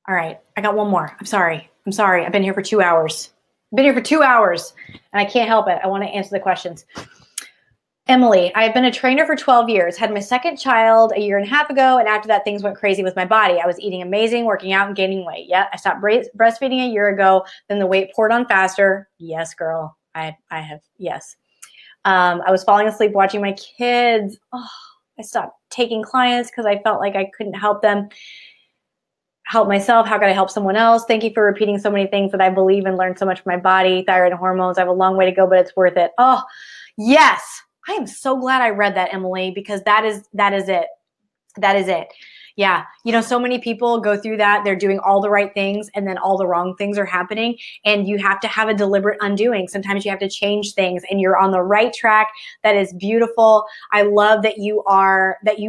All right, I got one more. I'm sorry. I've been here for 2 hours. I've been here for 2 hours, and I can't help it. I want to answer the questions. Emily, I've been a trainer for 12 years, had my second child a year and a half ago, and after that, things went crazy with my body. I was eating amazing, working out, and gaining weight. Yeah, I stopped breastfeeding a year ago, then the weight poured on faster. Yes, girl, I have, yes. I was falling asleep watching my kids. Oh, I stopped taking clients because I felt like I couldn't help them. Help myself. How could I help someone else? Thank you for repeating so many things that I believe and learned so much from my body, thyroid and hormones. I have a long way to go, but it's worth it. Oh, yes. I am so glad I read that, Emily, because that is it. That is it. Yeah. You know, so many people go through that. They're doing all the right things and then all the wrong things are happening. And you have to have a deliberate undoing. Sometimes you have to change things and you're on the right track. That is beautiful. I love that you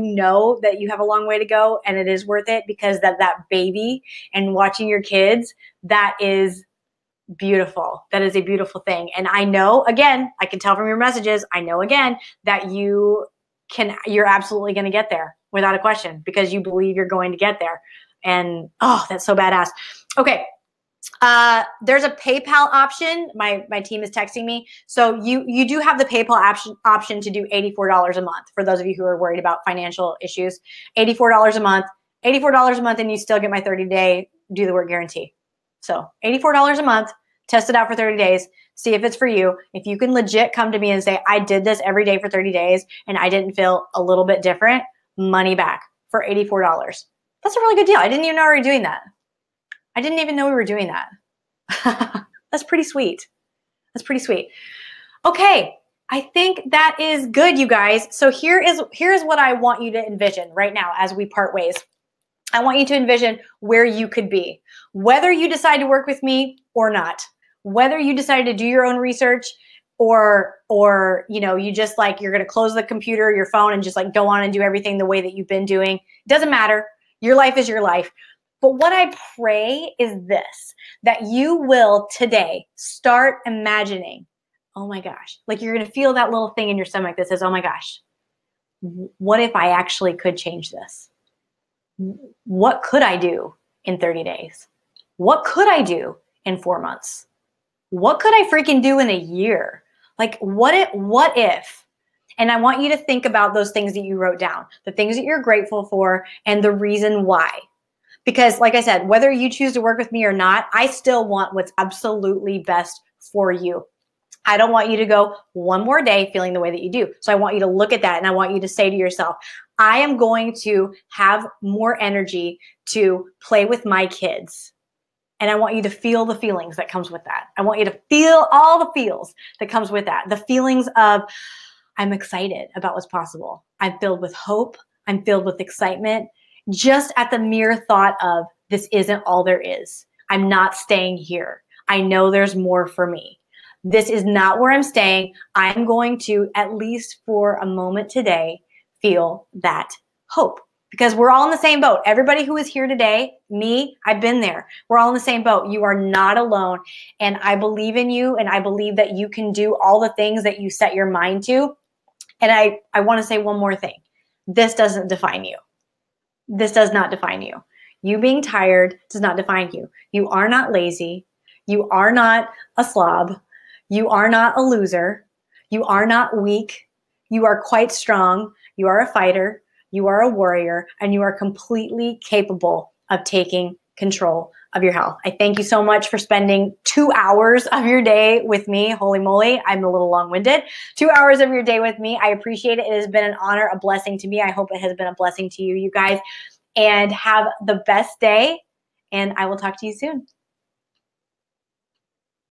know that you have a long way to go and it is worth it, because that baby and watching your kids, that is beautiful. That is a beautiful thing. And I know, again, I can tell from your messages, I know again that you're absolutely going to get there without a question, because you believe you're going to get there. And oh, that's so badass. Okay. There's a PayPal option. My team is texting me. So you do have the PayPal option to do $84 a month. For those of you who are worried about financial issues, $84 a month, and you still get my 30-day do the work guarantee. So $84 a month, test it out for 30 days, see if it's for you. If you can legit come to me and say, I did this every day for 30 days and I didn't feel a little bit different, money back for $84. That's a really good deal. I didn't even know we were doing that. I didn't even know we were doing that. That's pretty sweet. That's pretty sweet. Okay. I think that is good, you guys. So here is what I want you to envision right now as we part ways. I want you to envision where you could be, whether you decide to work with me or not, whether you decide to do your own research or you know, you just like, you're going to close the computer, your phone, and just like go on and do everything the way that you've been doing. It doesn't matter. Your life is your life. But what I pray is this, that you will today start imagining, oh my gosh, like you're going to feel that little thing in your stomach that says, oh my gosh, what if I actually could change this? What could I do in 30 days? What could I do in 4 months? What could I freaking do in a year? Like, what if? And I want you to think about those things that you wrote down, the things that you're grateful for and the reason why. Because like I said, whether you choose to work with me or not, I still want what's absolutely best for you. I don't want you to go one more day feeling the way that you do. So I want you to look at that and I want you to say to yourself, I am going to have more energy to play with my kids. And I want you to feel the feelings that comes with that. I want you to feel all the feels that comes with that. The feelings of, I'm excited about what's possible. I'm filled with hope. I'm filled with excitement. Just at the mere thought of, this isn't all there is. I'm not staying here. I know there's more for me. This is not where I'm staying. I'm going to, at least for a moment today, feel that hope. Because we're all in the same boat. Everybody who is here today, me, I've been there. We're all in the same boat. You are not alone. And I believe in you. And I believe that you can do all the things that you set your mind to. And I want to say one more thing. This doesn't define you. This does not define you. You being tired does not define you. You are not lazy. You are not a slob. You are not a loser. You are not weak. You are quite strong. You are a fighter. You are a warrior, and you are completely capable of taking control of your health. I thank you so much for spending 2 hours of your day with me. Holy moly, I'm a little long-winded. 2 hours of your day with me. I appreciate it. It has been an honor, a blessing to me. I hope it has been a blessing to you, you guys. And have the best day, and I will talk to you soon.